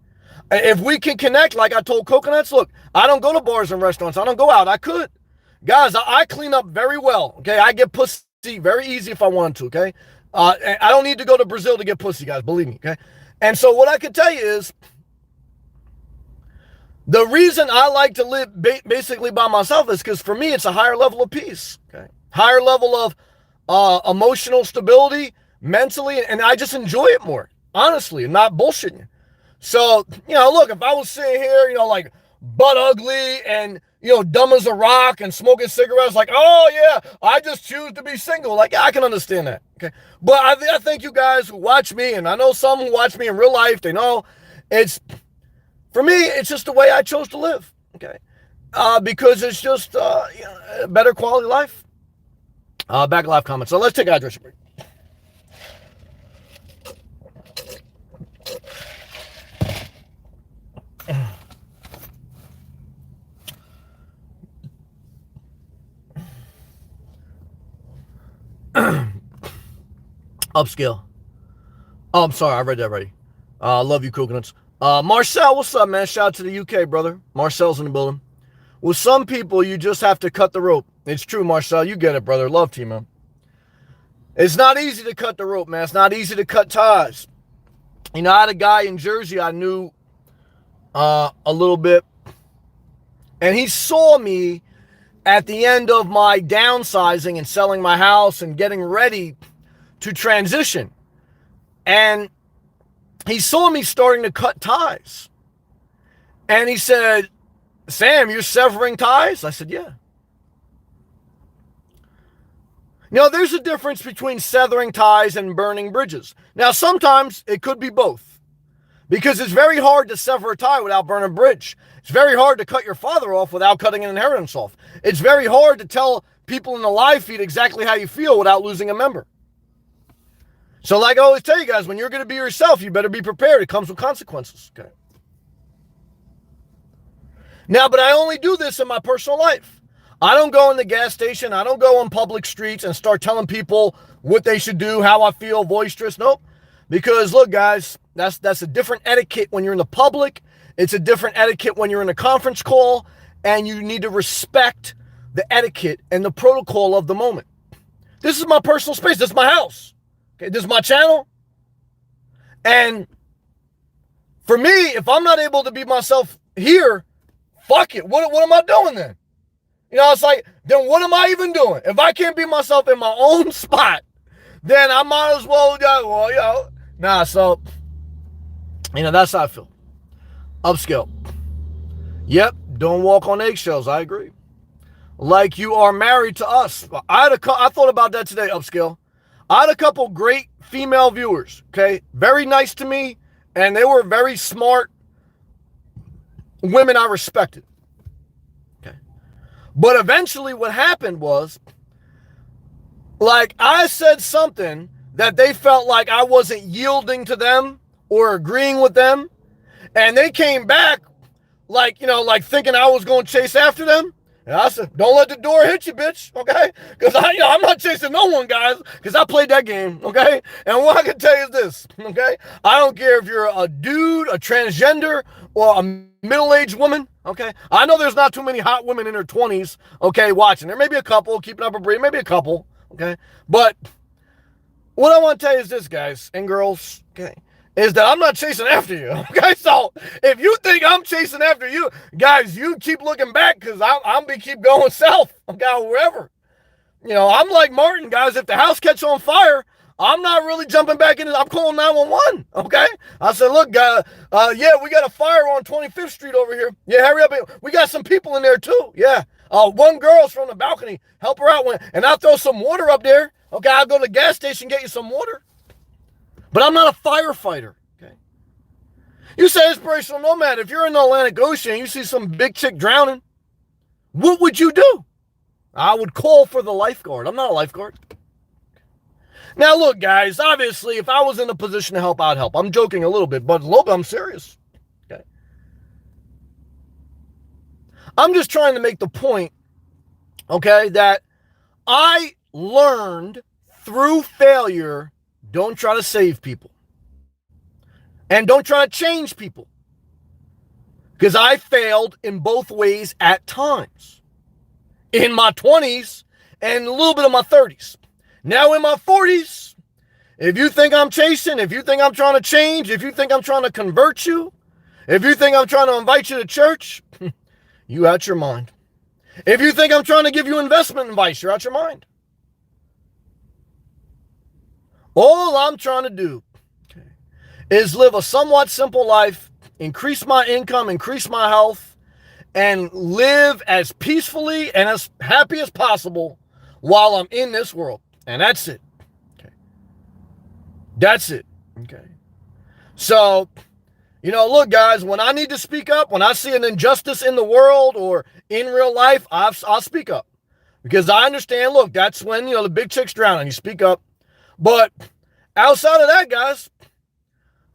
If we can connect, like I told Coconuts, look, I don't go to bars and restaurants. I don't go out. I could. Guys, I clean up very well, okay? I get pussy very easy if I want to, okay? I don't need to go to Brazil to get pussy, guys. Believe me, okay? And so what I can tell you is the reason I like to live basically by myself is because for me, it's a higher level of peace, okay? Higher level of emotional stability, mentally, and I just enjoy it more, honestly, and not bullshitting you. So, look, if I was sitting here, like butt ugly and, dumb as a rock and smoking cigarettes, like, oh yeah, I just choose to be single. Like, I can understand that. Okay. But I think you guys who watch me, and I know some who watch me in real life, they know for me, it's just the way I chose to live. Okay. Because it's just, a better quality life. Back live comments. So let's take a hydration break. Upscale. Oh, I'm sorry. I read that already. Love you, Coconuts. Marcel, what's up, man? Shout out to the UK, brother. Marcel's in the building. With some people, you just have to cut the rope. It's true, Marcel. You get it, brother. Love to you, man. It's not easy to cut the rope, man. It's not easy to cut ties. I had a guy in Jersey I knew a little bit, and he saw me at the end of my downsizing and selling my house and getting ready to transition. And he saw me starting to cut ties. And he said, Sam, you're severing ties? I said, yeah. There's a difference between severing ties and burning bridges. Now, sometimes it could be both. Because it's very hard to sever a tie without burning a bridge. It's very hard to cut your father off without cutting an inheritance off. It's very hard to tell people in the live feed exactly how you feel without losing a member. So like I always tell you guys, when you're going to be yourself, you better be prepared. It comes with consequences. Okay. Now, but I only do this in my personal life. I don't go in the gas station. I don't go on public streets and start telling people what they should do, how I feel, boisterous. Nope. Because look, guys, that's a different etiquette when you're in the public. It's a different etiquette when you're in a conference call, and you need to respect the etiquette and the protocol of the moment. This is my personal space. This is my house. Okay, this is my channel. And for me, if I'm not able to be myself here, fuck it. What am I doing then? You know, it's like, then what am I even doing? If I can't be myself in my own spot, then I might as well, so, that's how I feel. Upscale. Yep, don't walk on eggshells. I agree. Like you are married to us. I thought about that today, Upscale. I had a couple great female viewers, okay? Very nice to me, and they were very smart women I respected. Okay. But eventually what happened was, like, I said something that they felt like I wasn't yielding to them or agreeing with them. And they came back like thinking I was going to chase after them. And I said, don't let the door hit you, bitch, okay? Because I'm not chasing no one, guys, because I played that game, okay? And what I can tell you is this, okay? I don't care if you're a dude, a transgender, or a middle-aged woman, okay? I know there's not too many hot women in their 20s, okay, watching. There may be a couple, keeping up a breed, maybe a couple, okay? But what I want to tell you is this, guys and girls, okay, is that I'm not chasing after you, okay? So if you think I'm chasing after you, guys, you keep looking back because I'm be keep going south, okay, wherever. I'm like Martin, guys. If the house catch on fire, I'm not really jumping back in it. I'm calling 911, okay? I said, look, guys, we got a fire on 25th Street over here. Yeah, hurry up. We got some people in there too, yeah. One girl's from the balcony. Help her out. And I'll throw some water up there. Okay, I'll go to the gas station, get you some water. But I'm not a firefighter, okay? You say inspirational nomad. If you're in the Atlantic Ocean and you see some big chick drowning, what would you do? I would call for the lifeguard. I'm not a lifeguard. Now, look, guys, obviously, if I was in a position to help, I'd help. I'm joking a little bit, but a little bit, I'm serious, okay? I'm just trying to make the point, okay, that I learned through failure. Don't try to save people. And don't try to change people. Because I failed in both ways at times. In my 20s and a little bit of my 30s. Now in my 40s, if you think I'm chasing, if you think I'm trying to change, if you think I'm trying to convert you, if you think I'm trying to invite you to church, you out your mind. If you think I'm trying to give you investment advice, you're out your mind. All I'm trying to do is live a somewhat simple life, increase my income, increase my health, and live as peacefully and as happy as possible while I'm in this world. And that's it. Okay. That's it. Okay. So, look, guys, when I need to speak up, when I see an injustice in the world or in real life, I'll speak up. Because I understand, look, that's when, the big chick's drowning. You speak up. But outside of that, guys,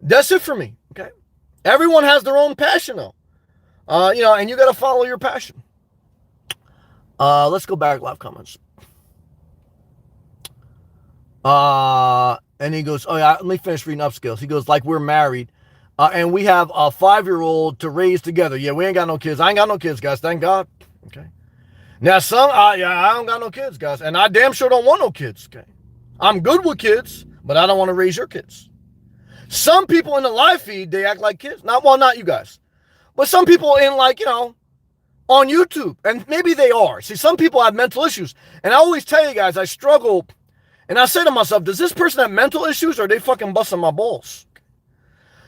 that's it for me, okay? Everyone has their own passion, though. And you got to follow your passion. Let's go back, live comments. And he goes, oh, yeah, let me finish reading Upscales. He goes, like we're married, and we have a 5-year-old to raise together. Yeah, we ain't got no kids. I ain't got no kids, guys, thank God, okay? Now, I don't got no kids, guys, and I damn sure don't want no kids, okay? I'm good with kids, but I don't want to raise your kids. Some people in the live feed, they act like kids. Not you guys. But some people in on YouTube, and maybe they are. See, some people have mental issues. And I always tell you guys, I struggle, and I say to myself, does this person have mental issues or are they fucking busting my balls?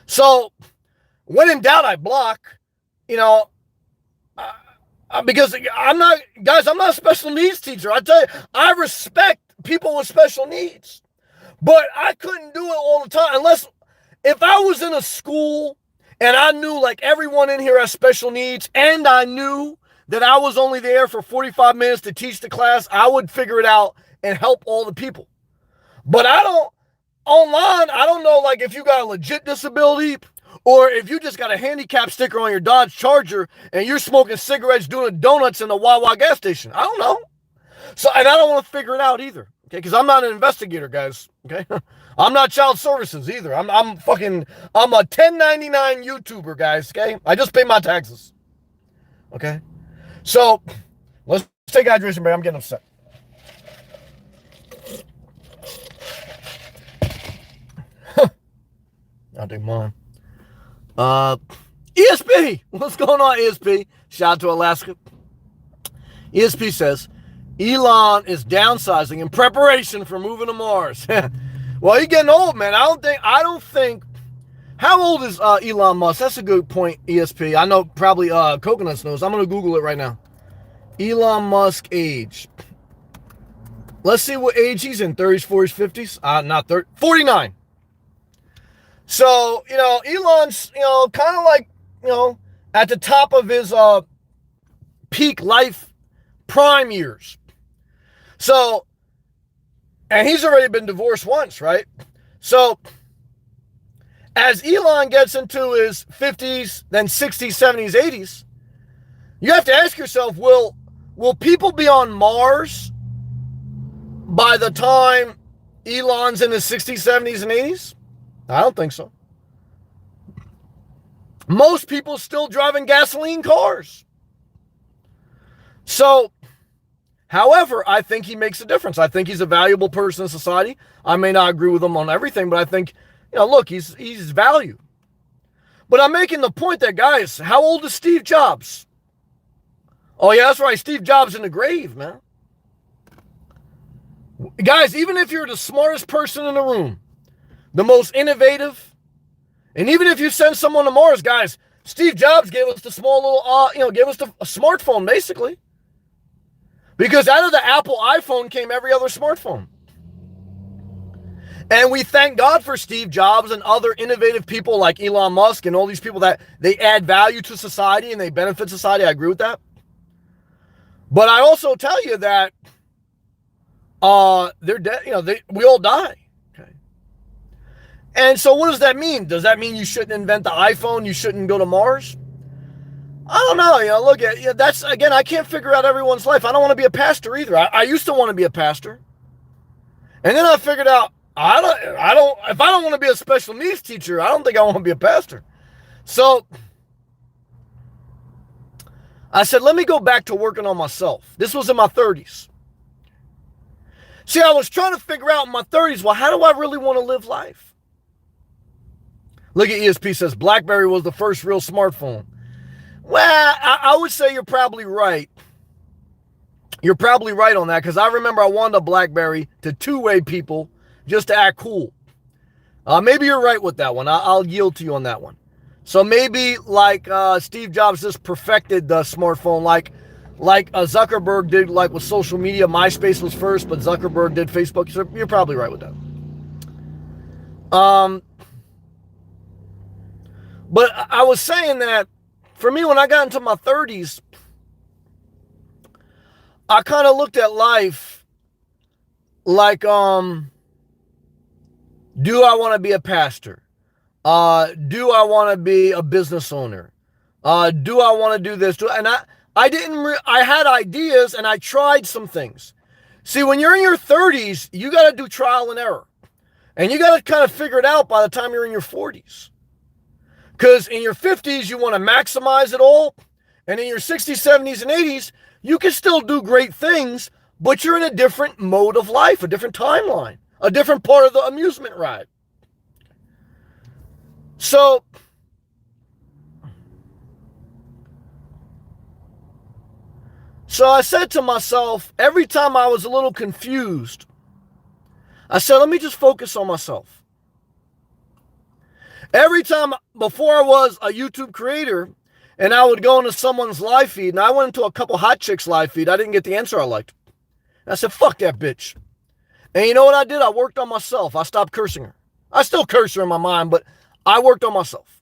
So, when in doubt, I block, because I'm not a special needs teacher. I tell you, I respect people with special needs, but I couldn't do it all the time if I was in a school and I knew like everyone in here has special needs, and I knew that I was only there for 45 minutes to teach the class, I would figure it out and help all the people. But online, I don't know like if you got a legit disability or if you just got a handicap sticker on your Dodge Charger and you're smoking cigarettes doing donuts in the Wawa gas station. I don't know. So, and I don't want to figure it out either. Okay, because I'm not an investigator, guys. Okay, I'm not child services either. I'm a 1099 YouTuber, guys. Okay, I just pay my taxes. Okay, so let's take a hydration break. I'm getting upset. I'll take mine. ESP, what's going on, ESP? Shout out to Alaska. ESP says Elon is downsizing in preparation for moving to Mars. Well, he's getting old, man. I don't think. How old is Elon Musk? That's a good point, ESP. I know probably Coconuts knows. I'm gonna Google it right now. Elon Musk age. Let's see what age he's in. 30s, 40s, 50s. Not 30. 49. So, Elon's, kind of like, at the top of his peak life prime years. So, and he's already been divorced once, right? So, as Elon gets into his 50s, then 60s, 70s, 80s, you have to ask yourself, will people be on Mars by the time Elon's in his 60s, 70s, and 80s? I don't think so. Most people still driving gasoline cars. So, however, I think he makes a difference. I think he's a valuable person in society. I may not agree with him on everything, but I think, look, he's value. But I'm making the point that, guys, how old is Steve Jobs? Oh, yeah, that's right. Steve Jobs in the grave, man. Guys, even if you're the smartest person in the room, the most innovative, and even if you send someone to Mars, guys, Steve Jobs gave us the small little, gave us a smartphone, basically. Because out of the Apple iPhone came every other smartphone. And we thank God for Steve Jobs and other innovative people like Elon Musk and all these people that they add value to society and they benefit society. I agree with that. But I also tell you that they're dead. We all die. Okay. And so what does that mean? Does that mean you shouldn't invent the iPhone? You shouldn't go to Mars? I don't know. Look at that's again. I can't figure out everyone's life. I don't want to be a pastor either. I used to want to be a pastor, and then I figured out I don't. If I don't want to be a special needs teacher, I don't think I want to be a pastor. So I said, let me go back to working on myself. This was in my 30s. See, I was trying to figure out in my 30s. Well, how do I really want to live life? Look at ESP says BlackBerry was the first real smartphone. Well, I would say you're probably right. You're probably right on that because I remember I wanted a BlackBerry to two-way people just to act cool. Maybe you're right with that one. I'll yield to you on that one. So maybe like Steve Jobs just perfected the smartphone like Zuckerberg did like with social media. MySpace was first, but Zuckerberg did Facebook. So you're probably right with that. But I was saying that for me, when I got into my 30s, I kind of looked at life like, do I want to be a pastor? Do I want to be a business owner? Do I want to do this? And I had ideas and I tried some things. See, when you're in your 30s, you got to do trial and error. And you got to kind of figure it out by the time you're in your 40s. Because in your 50s, you want to maximize it all. And in your 60s, 70s, and 80s, you can still do great things, but you're in a different mode of life, a different timeline, a different part of the amusement ride. So I said to myself, every time I was a little confused, I said, let me just focus on myself. Every time before I was a YouTube creator and I would go into someone's live feed and I went into a couple hot chicks live feed, I didn't get the answer I liked. And I said, fuck that bitch. And you know what I did? I worked on myself. I stopped cursing her. I still curse her in my mind, but I worked on myself.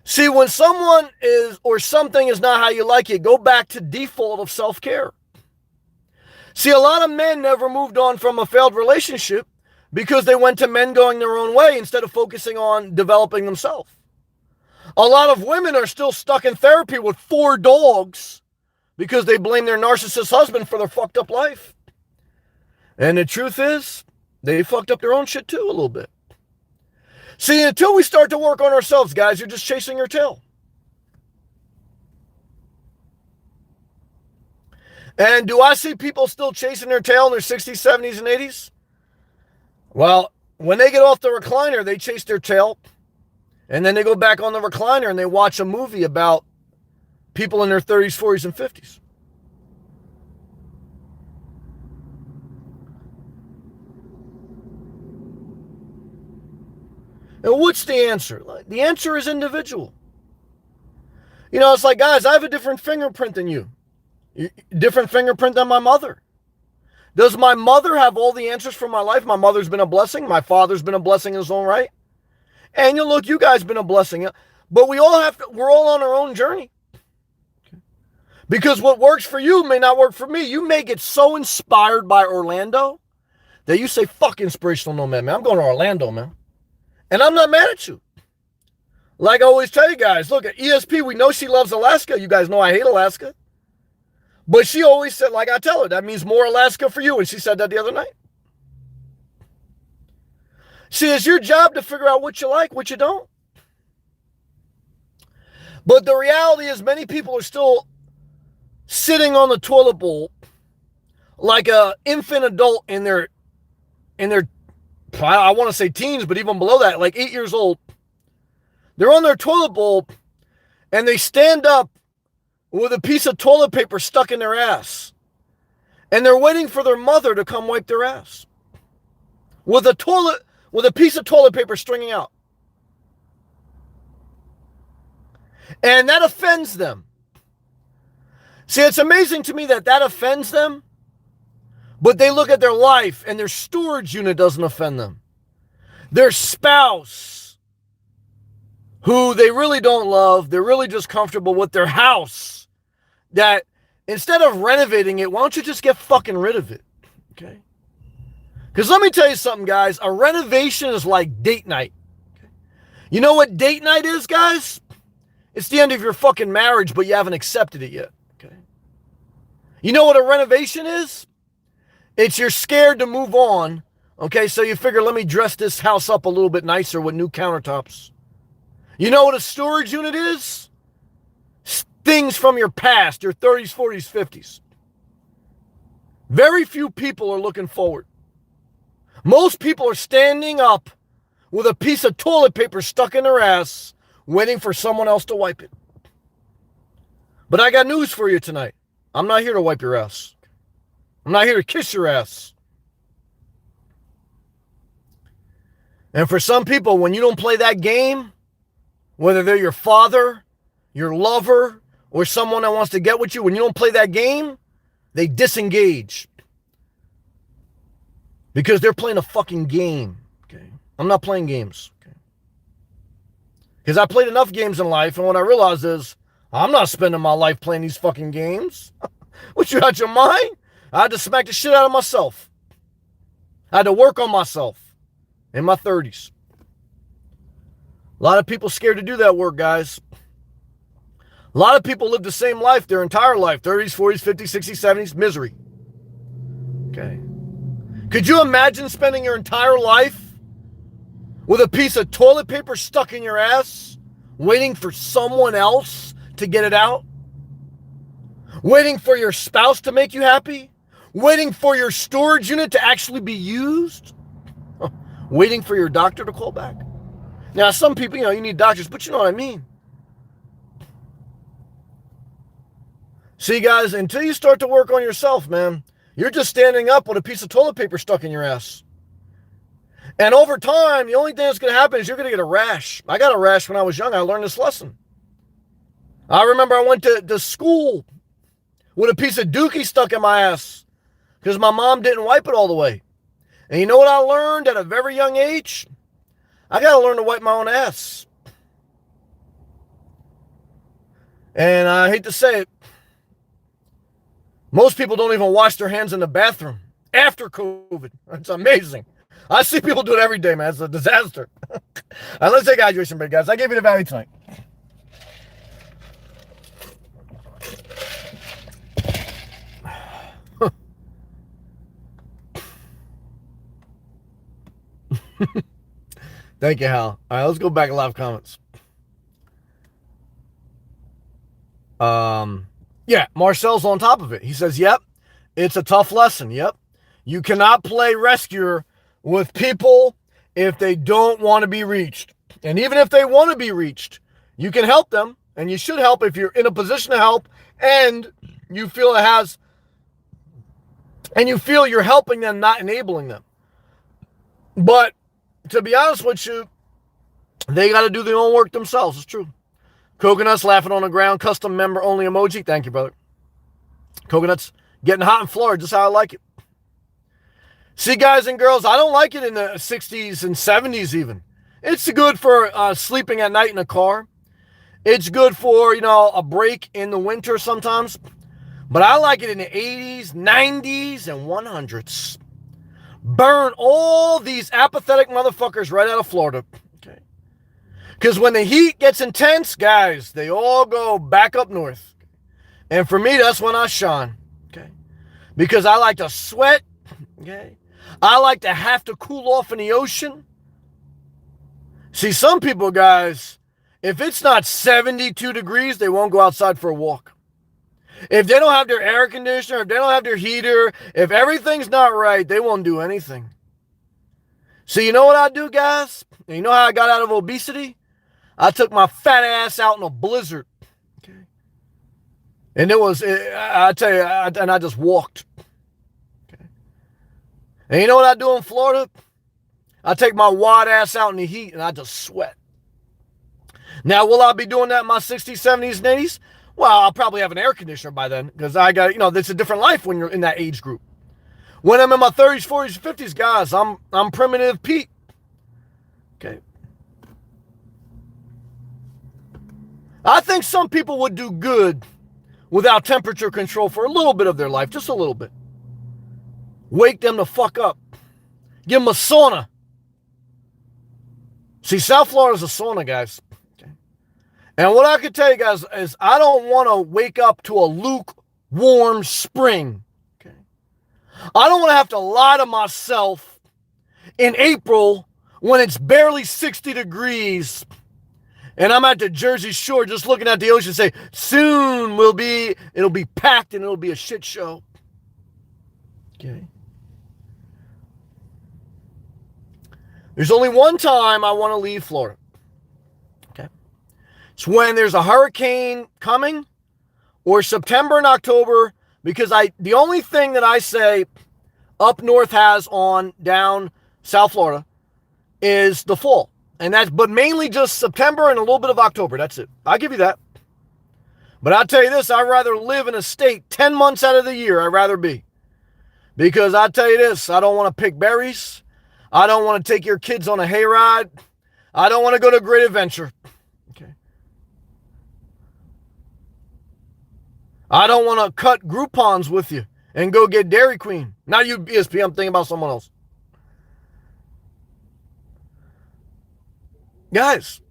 See, when someone is or something is not how you like it, go back to default of self-care. See, a lot of men never moved on from a failed relationship because they went to men going their own way instead of focusing on developing themselves. A lot of women are still stuck in therapy with 4 dogs because they blame their narcissist husband for their fucked up life. And the truth is, they fucked up their own shit too a little bit. See, until we start to work on ourselves, guys, you're just chasing your tail. And do I see people still chasing their tail in their 60s, 70s, and 80s? Well, when they get off the recliner, they chase their tail. And then they go back on the recliner and they watch a movie about people in their 30s, 40s, and 50s. And what's the answer? The answer is individual. You know, it's like, guys, I have a different fingerprint than you. Different fingerprint than my mother. Does my mother have all the answers for my life? My mother's been a blessing. My father's been a blessing in his own right. And you look, you guys been a blessing. But we're all on our own journey. Because what works for you may not work for me. You may get so inspired by Orlando that you say, fuck inspirational nomad, man. I'm going to Orlando, man. And I'm not mad at you. Like I always tell you guys, look, at ESP, we know she loves Alaska. You guys know I hate Alaska. But she always said, like I tell her, that means more Alaska for you. And she said that the other night. See, it's your job to figure out what you like, what you don't. But the reality is many people are still sitting on the toilet bowl like a infant adult in their I want to say teens, but even below that, like 8 years old. They're on their toilet bowl and they stand up with a piece of toilet paper stuck in their ass. And they're waiting for their mother to come wipe their ass. With a piece of toilet paper stringing out. And that offends them. See, it's amazing to me that offends them. But they look at their life and their storage unit doesn't offend them. Their spouse, who they really don't love, they're really just comfortable with their house, that instead of renovating it, why don't you just get fucking rid of it? Okay? Because let me tell you something, guys. A renovation is like date night. You know what date night is, guys? It's the end of your fucking marriage, but you haven't accepted it yet. Okay? You know what a renovation is? It's you're scared to move on. Okay, so you figure, let me dress this house up a little bit nicer with new countertops. You know what a storage unit is? Things from your past, your 30s, 40s, 50s. Very few people are looking forward. Most people are standing up with a piece of toilet paper stuck in their ass, waiting for someone else to wipe it. But I got news for you tonight. I'm not here to wipe your ass. I'm not here to kiss your ass. And for some people, when you don't play that game, whether they're your father, your lover, or someone that wants to get with you, when you don't play that game, they disengage. Because they're playing a fucking game. Okay? I'm not playing games. Okay? Because I played enough games in life, and what I realized is, I'm not spending my life playing these fucking games. What, you out your mind? I had to smack the shit out of myself. I had to work on myself in my 30s. A lot of people scared to do that work, guys. A lot of people live the same life their entire life. 30s, 40s, 50s, 60s, 70s. Misery. Okay. Could you imagine spending your entire life with a piece of toilet paper stuck in your ass, waiting for someone else to get it out? Waiting for your spouse to make you happy? Waiting for your storage unit to actually be used? Waiting for your doctor to call back? Now, some people, you need doctors, but you know what I mean. See, guys, until you start to work on yourself, man, you're just standing up with a piece of toilet paper stuck in your ass. And over time, the only thing that's going to happen is you're going to get a rash. I got a rash when I was young. I learned this lesson. I remember I went to school with a piece of dookie stuck in my ass because my mom didn't wipe it all the way. And you know what I learned at a very young age? I got to learn to wipe my own ass. And I hate to say it, most people don't even wash their hands in the bathroom after COVID. It's amazing. I see people do it every day, man. It's a disaster. All right, let's take a hydration break, guys. I gave you the value tonight. Thank you, Hal. All right, let's go back to live comments. Yeah, Marcel's on top of it. He says, yep, it's a tough lesson. Yep. You cannot play rescuer with people if they don't want to be reached. And even if they want to be reached, you can help them, and you should help if you're in a position to help and you feel you're helping them, not enabling them. But to be honest with you, they got to do their own work themselves. It's true. Coconuts laughing on the ground, custom member only emoji. Thank you, brother. Coconuts getting hot in Florida, just how I like it. See, guys and girls, I don't like it in the 60s and 70s even. It's good for sleeping at night in a car. It's good for, a break in the winter sometimes. But I like it in the 80s, 90s, and 100s. Burn all these apathetic motherfuckers right out of Florida. Okay. Because when the heat gets intense, guys, they all go back up north. And for me, that's when I shine. Okay. Because I like to sweat. Okay. I like to have to cool off in the ocean. See, some people, guys, if it's not 72 degrees, they won't go outside for a walk. If they don't have their air conditioner, if they don't have their heater, if everything's not right, they won't do anything. So you know what I do, guys? And you know how I got out of obesity? I took my fat ass out in a blizzard. Okay. And I tell you, and I just walked. Okay. And you know what I do in Florida? I take my wide ass out in the heat and I just sweat. Now, will I be doing that in my 60s, 70s, and 80s? Well, I'll probably have an air conditioner by then because I got, it's a different life when you're in that age group. When I'm in my 30s, 40s, 50s, guys, I'm primitive Pete. Okay. I think some people would do good without temperature control for a little bit of their life, just a little bit. Wake them the fuck up. Give them a sauna. See, South Florida's a sauna, guys. Okay. And what I can tell you guys is I don't want to wake up to a lukewarm spring. Okay. I don't want to have to lie to myself in April when it's barely 60 degrees and I'm at the Jersey Shore just looking at the ocean say, soon it'll be packed and it'll be a shit show. Okay. There's only one time I want to leave Florida. Okay. It's when there's a hurricane coming or September and October, because the only thing that I say up north has on down South Florida is the fall. But mainly just September and a little bit of October. That's it. I'll give you that. But I'll tell you this, I'd rather live in a state 10 months out of the year. I'd rather be. Because I'll tell you this, I don't want to pick berries. I don't want to take your kids on a hayride. I don't want to go to a great adventure. Okay. I don't want to cut Groupons with you and go get Dairy Queen. Not you, BSP. I'm thinking about someone else. Guys,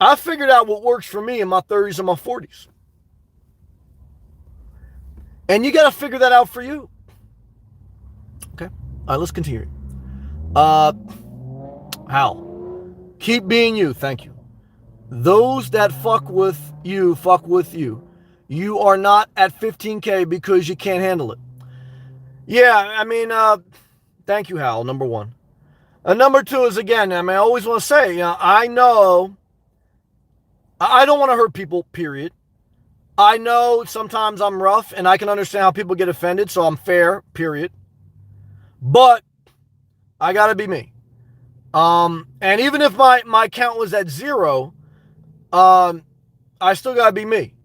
I figured out what works for me in my 30s and my 40s. And you got to figure that out for you. Okay. All right, let's continue. Hal, keep being you. Thank you. Those that fuck with you, fuck with you. You are not at 15K because you can't handle it. Yeah, I mean, thank you, Hal, number one. Number two is, again, I always want to say, I know I don't want to hurt people, period. I know sometimes I'm rough and I can understand how people get offended, so I'm fair, period. But I got to be me. And even if my count was at 0, I still got to be me.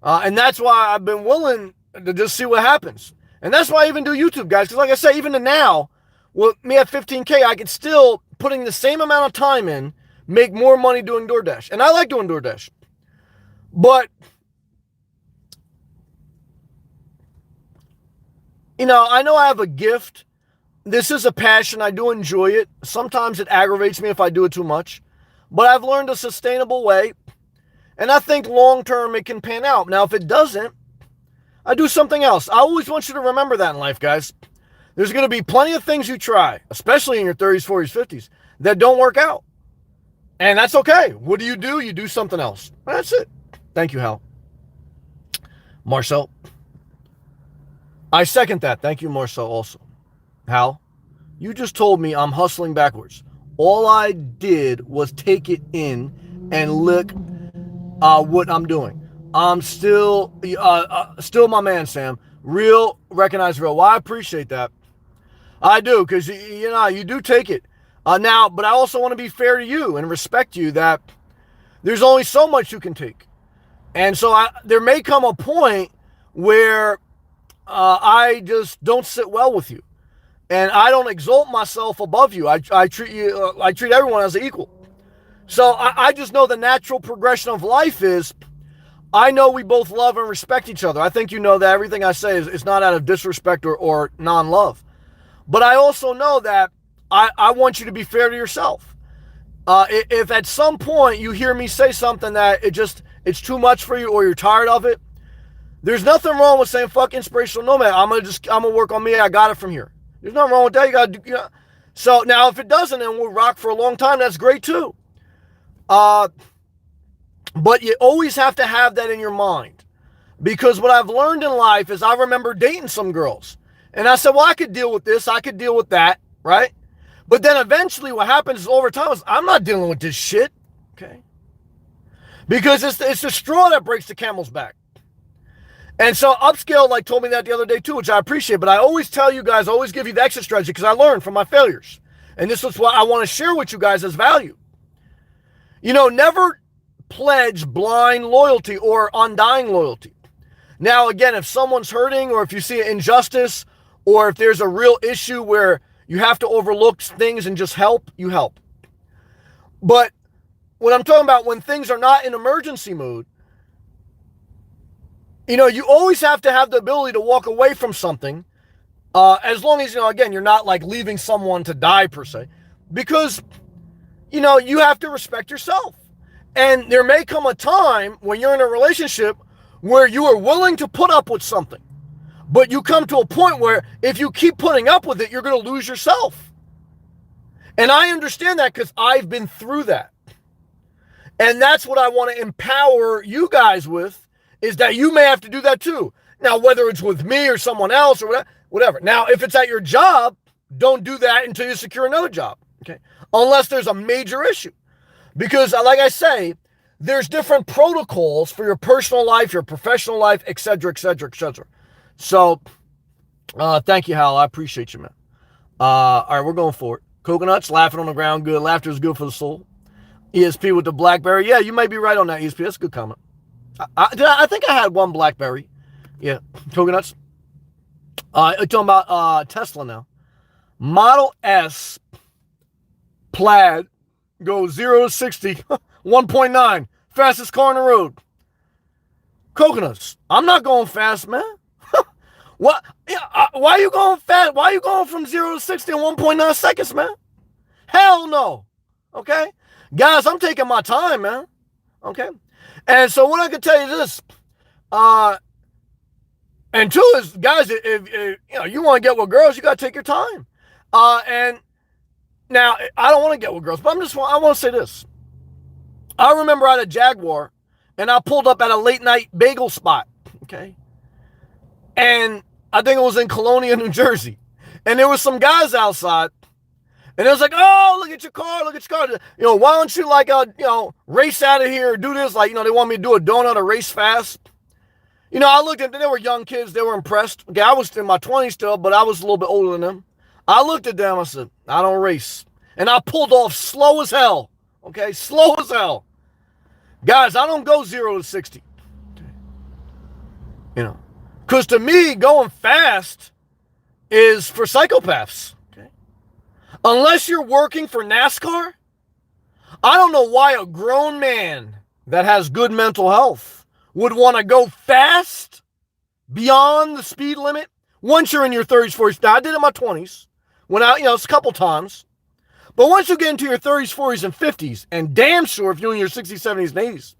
And that's why I've been willing to just see what happens. And that's why I even do YouTube, guys. Because like I say, even to now, with me at 15K, I could still, putting the same amount of time in, make more money doing DoorDash. And I like doing DoorDash. But, I know I have a gift. This is a passion. I do enjoy it. Sometimes it aggravates me if I do it too much. But I've learned a sustainable way. And I think long term it can pan out. Now, if it doesn't, I do something else. I always want you to remember that in life, guys. There's going to be plenty of things you try, especially in your 30s, 40s, 50s, that don't work out. And that's okay. What do? You do something else. That's it. Thank you, Hal. Marcel. I second that. Thank you, Marcel, also. Hal, you just told me I'm hustling backwards. All I did was take it in and look what I'm doing. I'm still my man, Sam. Real, recognize real. Well, I appreciate that. I do, because you do take it. Now, but I also want to be fair to you and respect you that there's only so much you can take. And so there may come a point where I just don't sit well with you. And I don't exalt myself above you. I treat you. I treat everyone as an equal. So I just know the natural progression of life is, I know we both love and respect each other. I think you know that everything I say is not out of disrespect or non-love. But I also know that I want you to be fair to yourself. If at some point you hear me say something that it's too much for you or you're tired of it, there's nothing wrong with saying fuck Inspirational Nomad. I'm gonna work on me. I got it from here. There's nothing wrong with that. You gotta do. So now if it doesn't and we'll rock for a long time, that's great too. But you always have to have that in your mind, because what I've learned in life is I remember dating some girls and I said, well, I could deal with this. I could deal with that. Right. But then eventually what happens is over time is I'm not dealing with this shit. Okay. Because it's the straw that breaks the camel's back. And so Upscale told me that the other day too, which I appreciate. But I always tell you guys, I always give you the exit strategy because I learned from my failures. And this is what I want to share with you guys as value. Never pledge blind loyalty or undying loyalty. Now, again, if someone's hurting or if you see an injustice or if there's a real issue where you have to overlook things and just help, you help. But what I'm talking about when things are not in emergency mood, you always have to have the ability to walk away from something as long as, again, you're not leaving someone to die per se, because, you have to respect yourself. And there may come a time when you're in a relationship where you are willing to put up with something, but you come to a point where if you keep putting up with it, you're going to lose yourself. And I understand that because I've been through that. And that's what I want to empower you guys with, is that you may have to do that too. Now, whether it's with me or someone else or whatever. Now, if it's at your job, don't do that until you secure another job. Okay. Unless there's a major issue. Because like I say, there's different protocols for your personal life, your professional life, et cetera, et cetera, et cetera. So, thank you, Hal. I appreciate you, man. All right, we're going for it. Coconuts, laughing on the ground, good. Laughter is good for the soul. ESP with the BlackBerry. Yeah, you might be right on that, ESP. That's a good comment. I think I had one BlackBerry. Yeah, coconuts. Talking about Tesla now. Model S Plaid goes 0 to 60, 1.9. Fastest car on the road. Coconuts. I'm not going fast, man. What? Why are you going fast? Why are you going from 0 to 60 in 1.9 seconds, man? Hell no. Okay? Guys, I'm taking my time, man. Okay? And so what I can tell you is this. And two is, guys, if you want to get with girls, you got to take your time. And now, I don't want to get with girls, but I want to say this. I remember I had a Jaguar, and I pulled up at a late night bagel spot, okay? And I think it was in Colonia, New Jersey. And there was some guys outside, and it was like, oh, look at your car, look at your car. Why don't you race out of here or do this? They want me to do a donut or race fast. I looked at them, they were young kids, they were impressed. Okay, I was in my 20s still, but I was a little bit older than them. I looked at them, I said, I don't race. And I pulled off slow as hell. Okay, slow as hell. Guys, I don't go 0 to 60. Because to me, going fast is for psychopaths. Okay? Unless you're working for NASCAR, I don't know why a grown man that has good mental health would want to go fast beyond the speed limit once you're in your 30s, 40s. Now, I did it in my 20s when it's a couple times. But once you get into your 30s, 40s, and 50s, and damn sure if you're in your 60s, 70s, and 80s,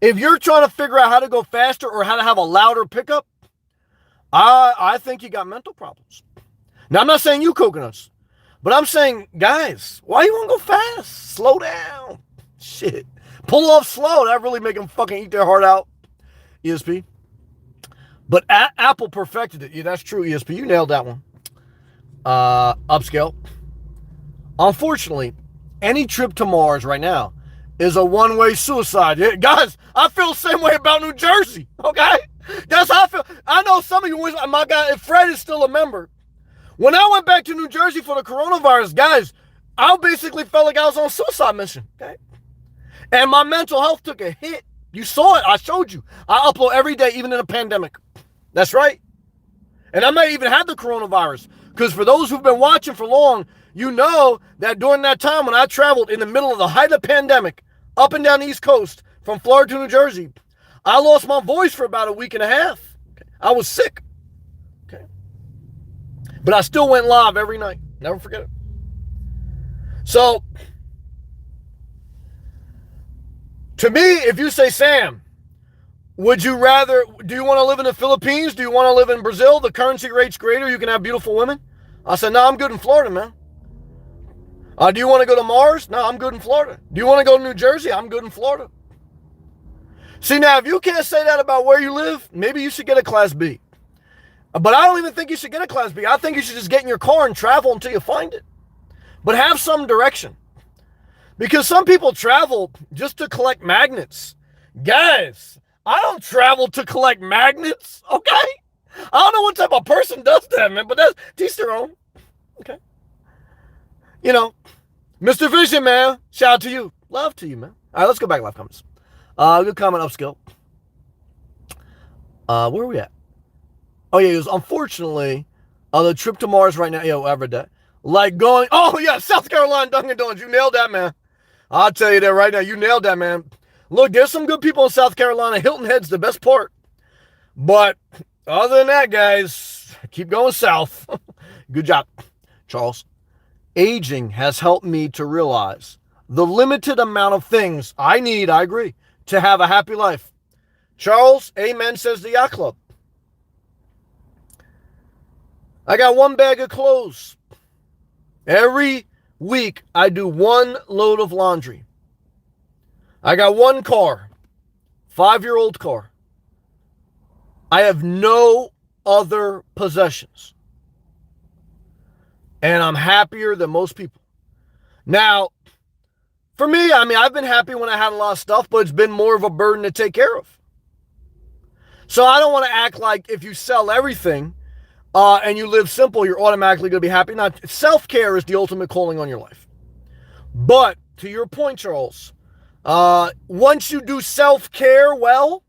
if you're trying to figure out how to go faster or how to have a louder pickup, I think you got mental problems. Now, I'm not saying you coconuts, but I'm saying, guys, why you want to go fast? Slow down. Shit. Pull off slow. That really make them fucking eat their heart out, ESP. But Apple perfected it. Yeah, that's true, ESP. You nailed that one. Upscale. Unfortunately, any trip to Mars right now is a one-way suicide. Yeah, guys, I feel the same way about New Jersey, okay? That's how I feel. I know some of you, my guy, Fred is still a member. When I went back to New Jersey for the coronavirus, guys, I basically felt like I was on a suicide mission, okay? And my mental health took a hit. You saw it. I showed you. I upload every day, even in a pandemic. That's right. And I may even have the coronavirus. Because for those who've been watching for long, you know that during that time when I traveled in the middle of the height of the pandemic, up and down the East Coast, from Florida to New Jersey, I lost my voice for about a week and a half. Okay. I was sick. Okay. But I still went live every night. Never forget it. So, to me, if you say, Sam, do you want to live in the Philippines? Do you want to live in Brazil? The currency rate's greater. You can have beautiful women. I said, no, I'm good in Florida, man. Do you want to go to Mars? No, I'm good in Florida. Do you want to go to New Jersey? I'm good in Florida. See, now, if you can't say that about where you live, maybe you should get a Class B. But I don't even think you should get a Class B. I think you should just get in your car and travel until you find it. But have some direction. Because some people travel just to collect magnets. Guys, I don't travel to collect magnets, okay? I don't know what type of person does that, man, but that's teach their own, okay? Mr. Vision, man, shout out to you. Love to you, man. All right, let's go back to live comments. Good comment, upskill. Where are we at? Oh, yeah, it was unfortunately the trip to Mars right now, every day. Like going, oh, yeah, South Carolina Dunkin' Donuts. You nailed that, man. I'll tell you that right now. You nailed that, man. Look, there's some good people in South Carolina. Hilton Head's the best part. But other than that, guys, keep going south. Good job, Charles. Aging has helped me to realize the limited amount of things I need, I agree, to have a happy life. Charles, amen, says the Yacht Club. I got one bag of clothes. Every week, I do one load of laundry. I got one car, 5-year-old car. I have no other possessions. And I'm happier than most people. Now, for me, I've been happy when I had a lot of stuff, but it's been more of a burden to take care of. So I don't want to act like if you sell everything and you live simple, you're automatically going to be happy. Now, self-care is the ultimate calling on your life. But to your point, Charles, once you do self-care well,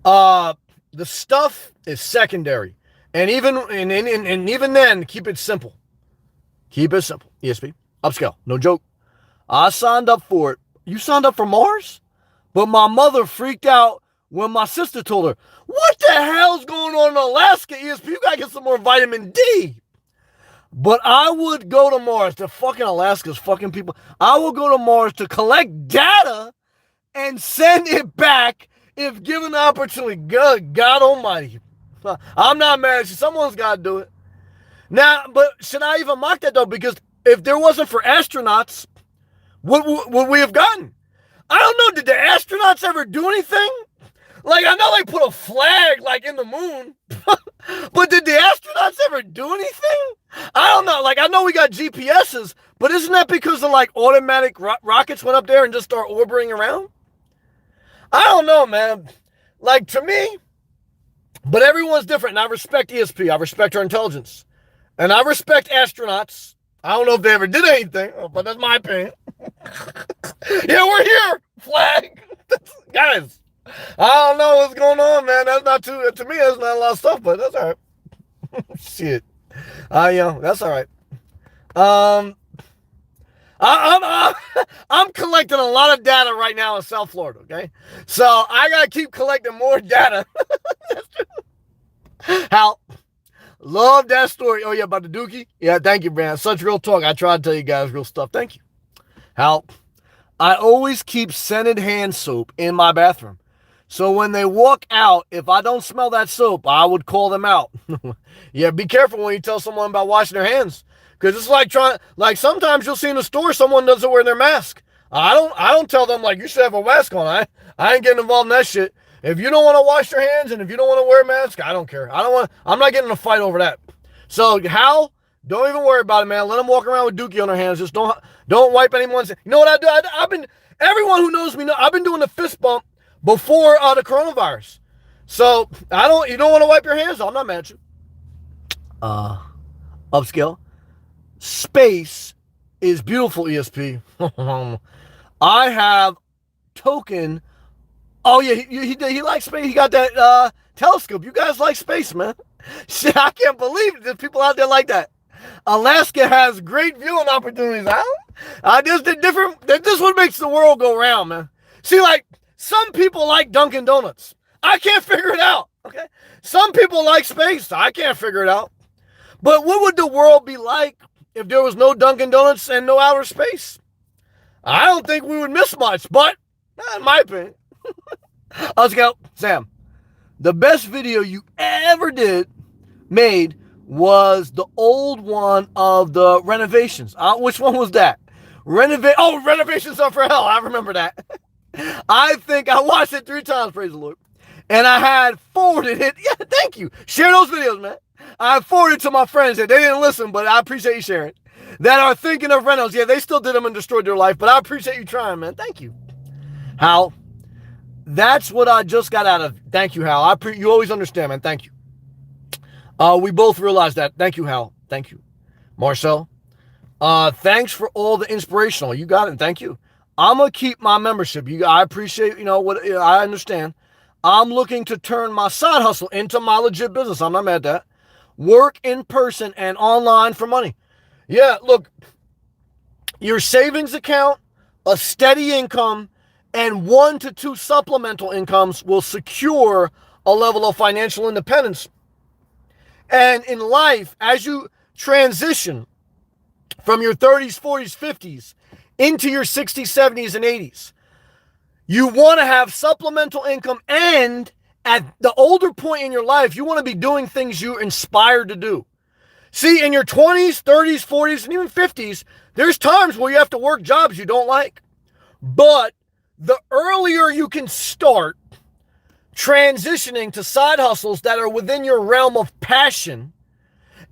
the stuff is secondary. And even then, keep it simple. Keep it simple. ESP. Upscale. No joke. I signed up for it. You signed up for Mars? But my mother freaked out when my sister told her, what the hell's going on in Alaska, ESP? You gotta get some more vitamin D. But I would go to Mars. The fucking Alaska's fucking people. I will go to Mars to collect data and send it back if given the opportunity. God almighty. I'm not mad. Someone's got to do it. Now, but should I even mock that, though? Because if there wasn't for astronauts, what would we have gotten? I don't know. Did the astronauts ever do anything? Like, I know they put a flag, like, in the moon. But did the astronauts ever do anything? I don't know. Like, I know we got GPSs, but isn't that because of, like, automatic rockets went up there and just start orbiting around? I don't know, man. Like, to me, but everyone's different, and I respect ESP. I respect her intelligence. And I respect astronauts. I don't know if they ever did anything, but that's my opinion. Yeah, we're here. Flag. Guys, I don't know what's going on, man. That's not too, to me, that's not a lot of stuff, but that's all right. Shit. That's all right. I'm collecting a lot of data right now in South Florida, okay? So I got to keep collecting more data. Hal, love that story. Oh, yeah, about the Dookie? Yeah, thank you, man. Such real talk. I try to tell you guys real stuff. Thank you. Hal, I always keep scented hand soap in my bathroom. So when they walk out, if I don't smell that soap, I would call them out. Yeah, be careful when you tell someone about washing their hands. Because it's like sometimes you'll see in the store someone doesn't wear their mask. I don't tell them like you should have a mask on. I ain't getting involved in that shit. If you don't want to wash your hands and if you don't want to wear a mask, I don't care. I'm not getting in a fight over that. So Hal, don't even worry about it, man. Let them walk around with Dookie on their hands. Just don't wipe anyone's. You know what I do? I've been everyone who knows me know I've been doing the fist bump before the coronavirus. So you don't want to wipe your hands? I'm not mad at you. Upscale. Space is beautiful, ESP. I have token. Oh yeah, he likes space. He got that telescope. You guys like space, man. Shit, I can't believe there's people out there like that. Alaska has great viewing opportunities. This is what makes the world go round, man. See, like, some people like Dunkin' Donuts. I can't figure it out, okay? Some people like space. I can't figure it out. But what would the world be like if there was no Dunkin' Donuts and no outer space? I don't think we would miss much, but in my opinion. Let's go. Sam, the best video you ever made was the old one of the renovations. Which one was that? Renovations are for hell. I remember that. I think I watched it 3 times, praise the Lord. And I had forwarded it. Yeah, thank you. Share those videos, man. I forwarded to my friends that they didn't listen, but I appreciate you sharing. That are thinking of renos. Yeah, they still did them and destroyed their life, but I appreciate you trying, man. Thank you. Hal, that's what I just got out of. Thank you, Hal. You always understand, man. Thank you. We both realized that. Thank you, Hal. Thank you. Marcel, thanks for all the inspirational. You got it. Thank you. I'm going to keep my membership. I appreciate, what I understand. I'm looking to turn my side hustle into my legit business. I'm not mad at that. Work in person and online for money. Yeah, look, your savings account, a steady income, and 1 to 2 supplemental incomes will secure a level of financial independence. And in life, as you transition from your 30s, 40s, 50s into your 60s, 70s, and 80s, you want to have supplemental income, and at the older point in your life, you want to be doing things you're inspired to do. See, in your 20s, 30s, 40s, and even 50s, there's times where you have to work jobs you don't like. But the earlier you can start transitioning to side hustles that are within your realm of passion,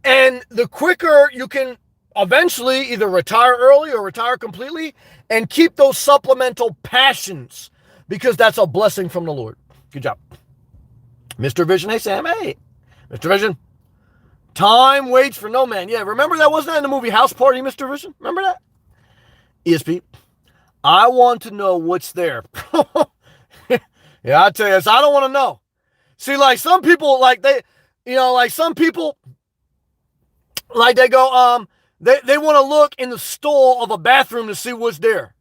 and the quicker you can eventually either retire early or retire completely and keep those supplemental passions, because that's a blessing from the Lord. Good job. Mr. Vision, hey Sam, hey. Mr. Vision, time waits for no man. Yeah, remember that? Wasn't that in the movie House Party, Mr. Vision? Remember that? ESP, I want to know what's there. Yeah, I tell you this, I don't want to know. See, like some people, they go, they want to look in the stall of a bathroom to see what's there.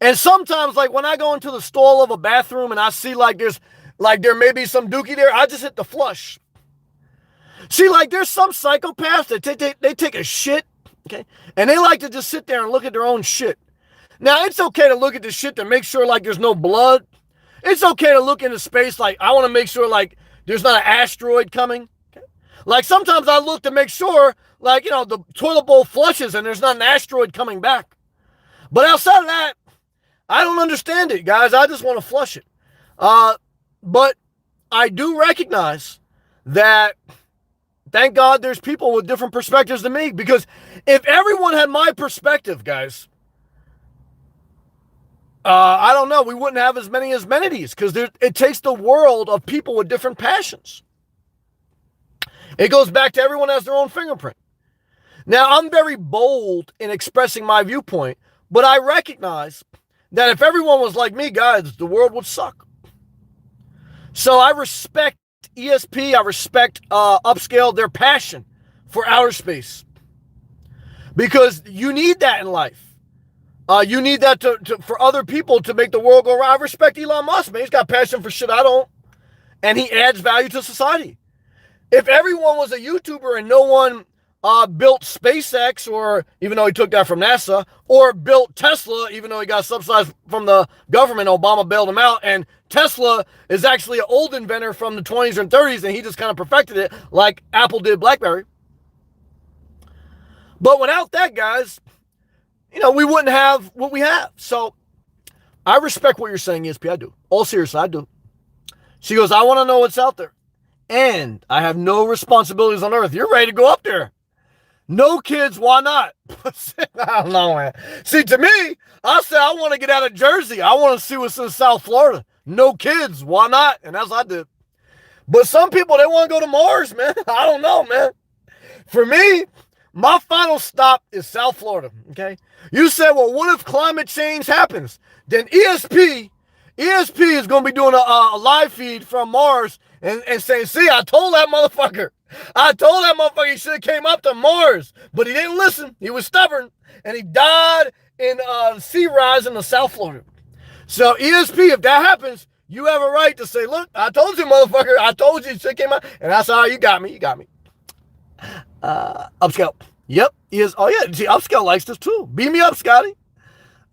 And sometimes, like when I go into the stall of a bathroom and I see there may be some dookie there, I just hit the flush. See, like there's some psychopaths that they take a shit, okay, and they like to just sit there and look at their own shit. Now, it's okay to look at the shit to make sure like there's no blood. It's okay to look into space like I want to make sure like there's not an asteroid coming. Okay? Like sometimes I look to make sure like, the toilet bowl flushes and there's not an asteroid coming back. But outside of that, I don't understand it, guys. I just want to flush it. But I do recognize that, thank God, there's people with different perspectives than me. Because if everyone had my perspective, guys, I don't know, we wouldn't have as many amenities, because it takes the world of people with different passions. It goes back to everyone has their own fingerprint. Now, I'm very bold in expressing my viewpoint, but I recognize that if everyone was like me, guys, the world would suck. So I respect ESP, I respect Upscale, their passion for outer space, because you need that in life. You need that for other people to make the world go around. I respect Elon Musk, man. He's got passion for shit I don't. And he adds value to society. If everyone was a YouTuber and no one built SpaceX, or even though he took that from NASA, or built Tesla, even though he got subsidized from the government, Obama bailed him out, and Tesla is actually an old inventor from the 20s and 30s, and he just kind of perfected it like Apple did BlackBerry. But without that, guys, we wouldn't have what we have. So I respect what you're saying, ESP. I do. All seriously, I do. She goes, I want to know what's out there. And I have no responsibilities on earth. You're ready to go up there. No kids, why not? I don't know, man. See, to me, I said I want to get out of Jersey. I want to see what's in South Florida. No kids, why not? And that's what I did. But some people, they want to go to Mars, man. I don't know, man. For me, my final stop is South Florida, okay? You said, well, what if climate change happens? Then ESP is going to be doing a live feed from Mars and saying, see, I told that motherfucker. He should have came up to Mars. But he didn't listen. He was stubborn. And he died in sea rise in the South Florida. So ESP, if that happens, you have a right to say, look, I told you, motherfucker. I told you shit came out. And that's how you got me. Upscale. Yep. He is. Oh, yeah. See, Upscale likes this too. Beat me up, Scotty.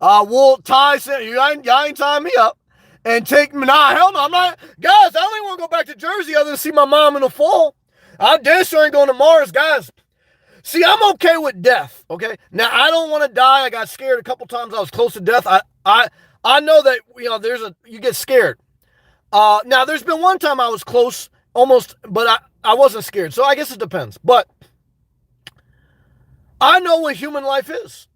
We'll tie. Y'all ain't tying me up. And take me. Nah, hell no. I'm not. Guys, I don't even want to go back to Jersey other than see my mom in the fall. I damn sure ain't going to Mars, guys. See, I'm okay with death, okay? Now, I don't want to die. I got scared a couple times. I was close to death. I know that, you get scared. Now, there's been one time I was close, almost, but I wasn't scared. So I guess it depends. But I know what human life is.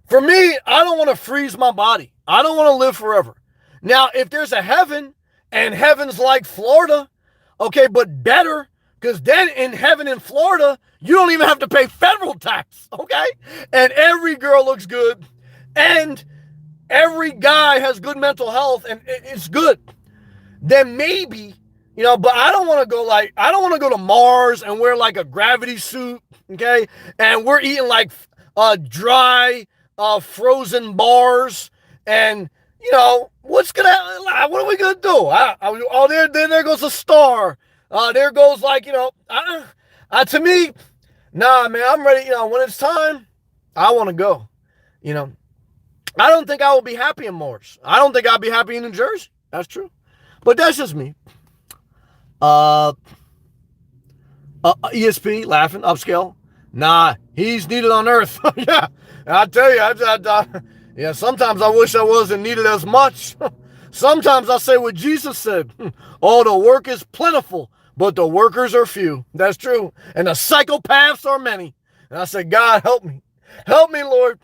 For me, I don't want to freeze my body. I don't want to live forever. Now, if there's a heaven, and heaven's like Florida, okay, but better, because then in heaven in Florida, you don't even have to pay federal tax, okay? And every girl looks good, and every guy has good mental health, and it's good. Then maybe, but I don't want to go to Mars and wear like a gravity suit, okay? And we're eating like dry, frozen bars, and what are we gonna do? There goes a star. There goes to me, nah, man, I'm ready. When it's time, I want to go. I don't think I will be happy in Mars. I don't think I'll be happy in New Jersey. That's true. But that's just me. ESP laughing, Upscale. Nah, he's needed on Earth. Yeah, I tell you, yeah, sometimes I wish I wasn't needed as much. Sometimes I say what Jesus said. Oh, the work is plentiful, but the workers are few. That's true. And the psychopaths are many. And I said, God, help me. Help me, Lord.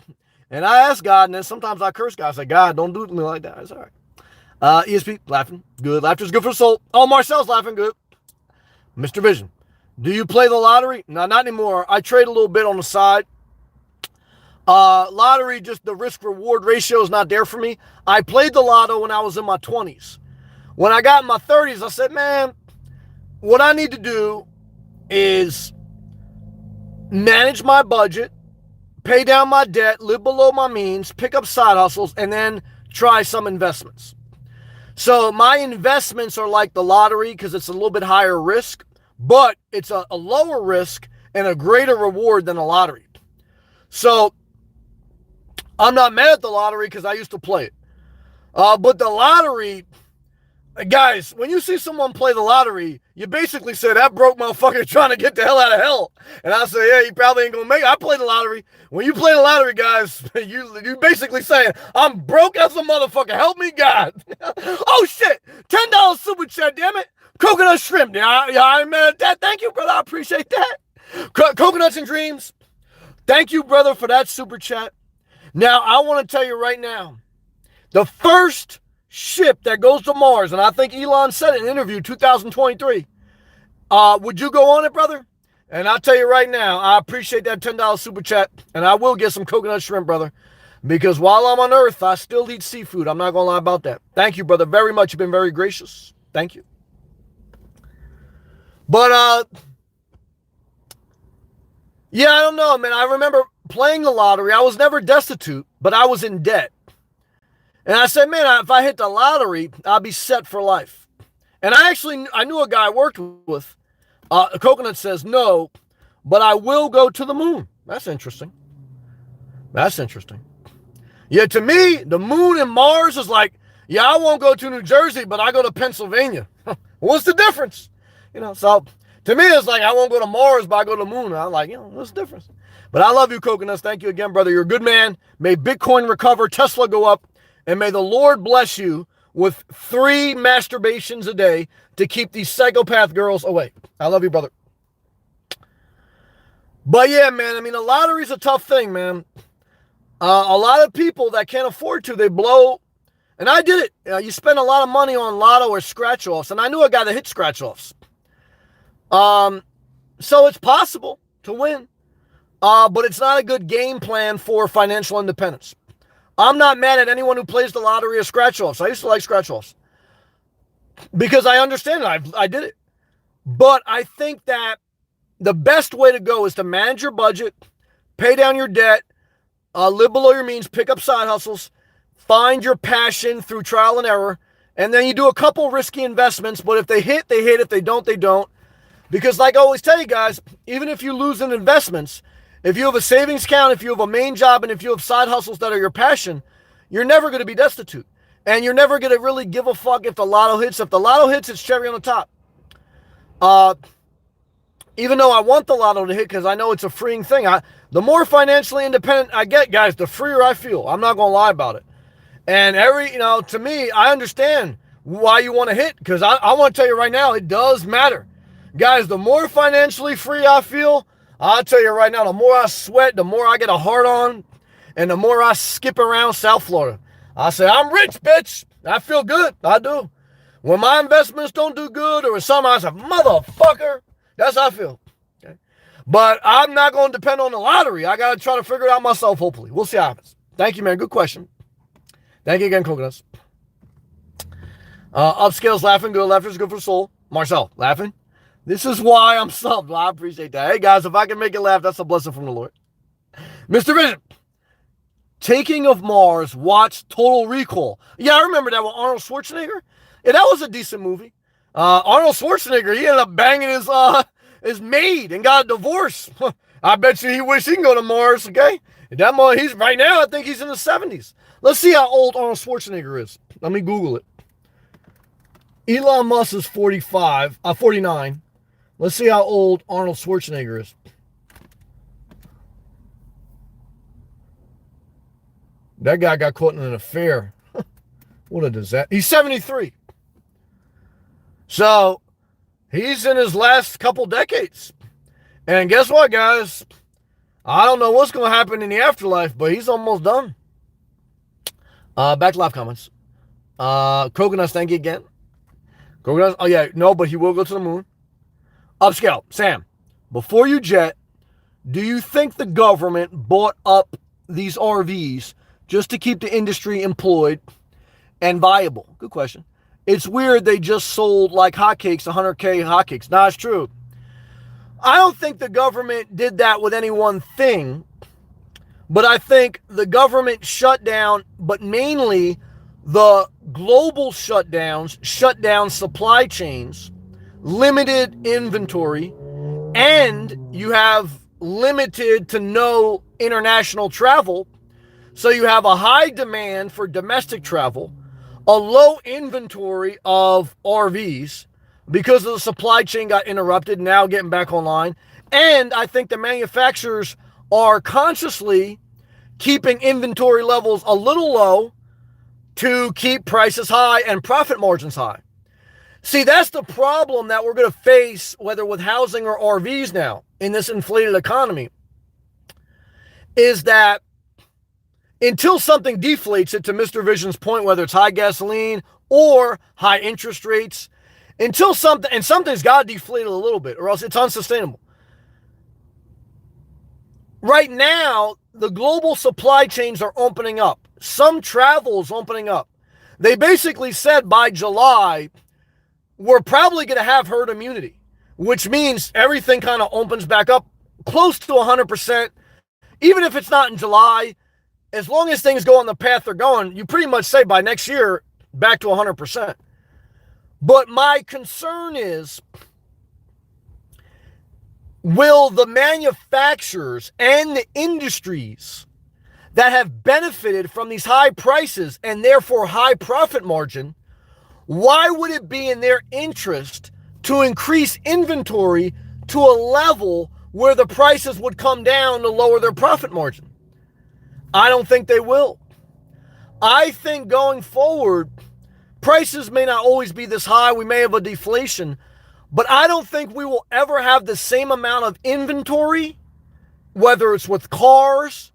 And I ask God, and then sometimes I curse God. I say, God, don't do it to me like that. It's all right. ESP, laughing. Good. Laughter's good for the soul. Oh, Marcel's laughing. Good. Mr. Vision, do you play the lottery? No, not anymore. I trade a little bit on the side. Lottery, just the risk-reward ratio is not there for me. I played the lotto when I was in my 20s. When I got in my 30s, I said, man, what I need to do is manage my budget, pay down my debt, live below my means, pick up side hustles, and then try some investments. So my investments are like the lottery because it's a little bit higher risk, but it's a lower risk and a greater reward than a lottery. So I'm not mad at the lottery because I used to play it. But the lottery, guys, when you see someone play the lottery, you basically say, that broke motherfucker trying to get the hell out of hell. And I say, yeah, he probably ain't going to make it. I play the lottery. When you play the lottery, guys, you basically saying, I'm broke as a motherfucker. Help me, God. Oh, shit. $10 super chat, damn it. Coconut shrimp. Yeah, I ain't mad at that. Thank you, brother. I appreciate that. Coconuts and dreams. Thank you, brother, for that super chat. Now, I want to tell you right now, the first ship that goes to Mars, and I think Elon said it in an interview, 2023, would you go on it, brother? And I'll tell you right now, I appreciate that $10 super chat, and I will get some coconut shrimp, brother, because while I'm on Earth, I still eat seafood. I'm not going to lie about that. Thank you, brother, very much. You've been very gracious. Thank you. But, yeah, I don't know, man. I remember playing the lottery. I was never destitute, but I was in debt. And I said, man, if I hit the lottery, I'll be set for life. And I knew a guy I worked with. Coconut says, no, but I will go to the moon. That's interesting. Yeah, to me, the moon and Mars is like, yeah, I won't go to New Jersey, but I go to Pennsylvania. What's the difference? So to me, it's like I won't go to Mars, but I go to the moon. I'm like, what's the difference? But I love you, Coconuts. Thank you again, brother. You're a good man. May Bitcoin recover, Tesla go up, and may the Lord bless you with 3 masturbations a day to keep these psychopath girls away. I love you, brother. But yeah, man, I mean, the lottery's a tough thing, man. A lot of people that can't afford to, they blow. And I did it. You spend a lot of money on lotto or scratch-offs. And I knew a guy that hit scratch-offs. So it's possible to win. But it's not a good game plan for financial independence. I'm not mad at anyone who plays the lottery or scratch-offs. I used to like scratch-offs. Because I understand it. I did it. But I think that the best way to go is to manage your budget, pay down your debt, live below your means, pick up side hustles, find your passion through trial and error, and then you do a couple risky investments, but if they hit, they hit. If they don't, they don't. Because like I always tell you guys, even if you lose in investments, if you have a savings account, if you have a main job, and if you have side hustles that are your passion, you're never going to be destitute. And you're never going to really give a fuck if the lotto hits. If the lotto hits, it's cherry on the top. Even though I want the lotto to hit because I know it's a freeing thing. The more financially independent I get, guys, the freer I feel. I'm not going to lie about it. And to me, I understand why you want to hit because I want to tell you right now, it does matter. Guys, the more financially free I feel, I'll tell you right now, the more I sweat, the more I get a heart on, and the more I skip around South Florida. I say, I'm rich, bitch. I feel good. I do. When my investments don't do good or something, I say, motherfucker. That's how I feel. Okay? But I'm not going to depend on the lottery. I got to try to figure it out myself, hopefully. We'll see how it happens. Thank you, man. Good question. Thank you again, Coconuts. Upscale's laughing. Good. Laughter's good for the soul. Marcel, laughing. This is why I'm subbed. I appreciate that. Hey, guys, if I can make it laugh, that's a blessing from the Lord. Mr. Vision. Taking of Mars, watch Total Recall. Yeah, I remember that with Arnold Schwarzenegger. Yeah, that was a decent movie. Arnold Schwarzenegger, he ended up banging his maid and got a divorce. I bet you he wish he can go to Mars, okay? He's right now, I think he's in the 70s. Let's see how old Arnold Schwarzenegger is. Let me Google it. Elon Musk is 49. Let's see how old Arnold Schwarzenegger is. That guy got caught in an affair. What a disaster. He's 73. So, he's in his last couple decades. And guess what, guys? I don't know what's going to happen in the afterlife, but he's almost done. Back to live comments. Coconuts, thank you again. Coconuts, oh yeah, no, but he will go to the moon. Upscale, Sam, before you jet, do you think the government bought up these RVs just to keep the industry employed and viable? Good question. It's weird they just sold like hotcakes, 100K hotcakes. Nah, it's true. I don't think the government did that with any one thing, but I think the government shut down, but mainly the global shutdowns, shut down supply chains, limited inventory, and you have limited to no international travel. So you have a high demand for domestic travel, a low inventory of RVs because of the supply chain got interrupted, now getting back online. And I think the manufacturers are consciously keeping inventory levels a little low to keep prices high and profit margins high. See, that's the problem that we're going to face, whether with housing or RVs now in this inflated economy, is that until something deflates it, to Mr. Vision's point, whether it's high gasoline or high interest rates, until something's got to deflate a little bit or else it's unsustainable. Right now, the global supply chains are opening up. Some travel is opening up. They basically said by July, we're probably going to have herd immunity, which means everything kind of opens back up close to 100%. even if it's not in July, as long as things go on the path they're going, you pretty much say by next year, back to 100%. But my concern is, will the manufacturers and the industries that have benefited from these high prices and therefore high profit margin, why would it be in their interest to increase inventory to a level where the prices would come down to lower their profit margin? I don't think they will. I think going forward, prices may not always be this high. We may have a deflation, but I don't think we will ever have the same amount of inventory, whether it's with cars,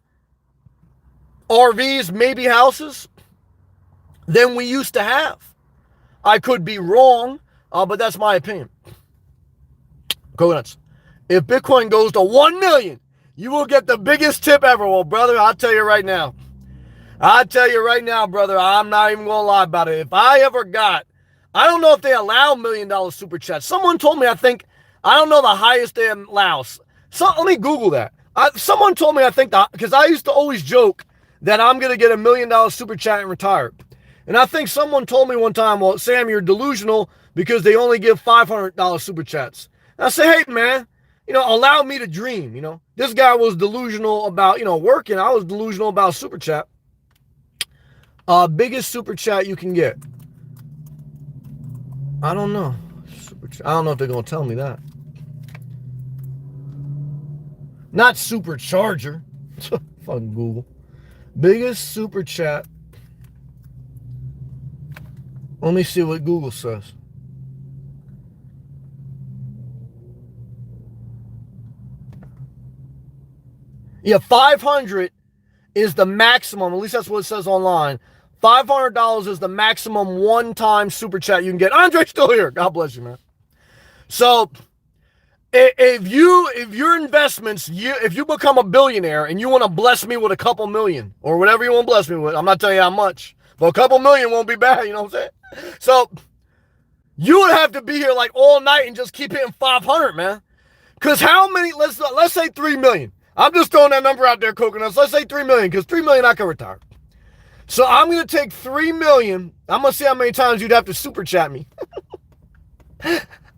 RVs, maybe houses, than we used to have. I could be wrong, but that's my opinion. Coconuts. If Bitcoin goes to 1 million, you will get the biggest tip ever. Well, brother, I'll tell you right now. Brother, I'm not even going to lie about it. If I ever got, I don't know if they allow $1 million super chats. Someone told me, I don't know the highest they allow. So let me Google that. Someone told me, because I used to always joke that I'm going to get $1 million super chat and retire. And I think someone told me one time, well, Sam, you're delusional because they only give $500 super chats. And I say, hey, man, allow me to dream. This guy was delusional about, working. I was delusional about super chat. Biggest super chat you can get. I don't know. I don't know if they're going to tell me that. Not supercharger. Fucking Google. Biggest super chat. Let me see what Google says. Yeah, 500 is the maximum. At least that's what it says online. $500 is the maximum one-time super chat you can get. Andre's still here. God bless you, man. So, if your investments, if you become a billionaire and you want to bless me with a couple million or whatever you want to bless me with, I'm not telling you how much, but a couple million won't be bad. You know what I'm saying? So, you would have to be here like all night and just keep hitting 500, man. Because how many? Let's say 3 million. I'm just throwing that number out there, Coconuts. Let's say 3 million, because 3 million I can retire. So I'm going to take 3 million. I'm going to see how many times you'd have to super chat me.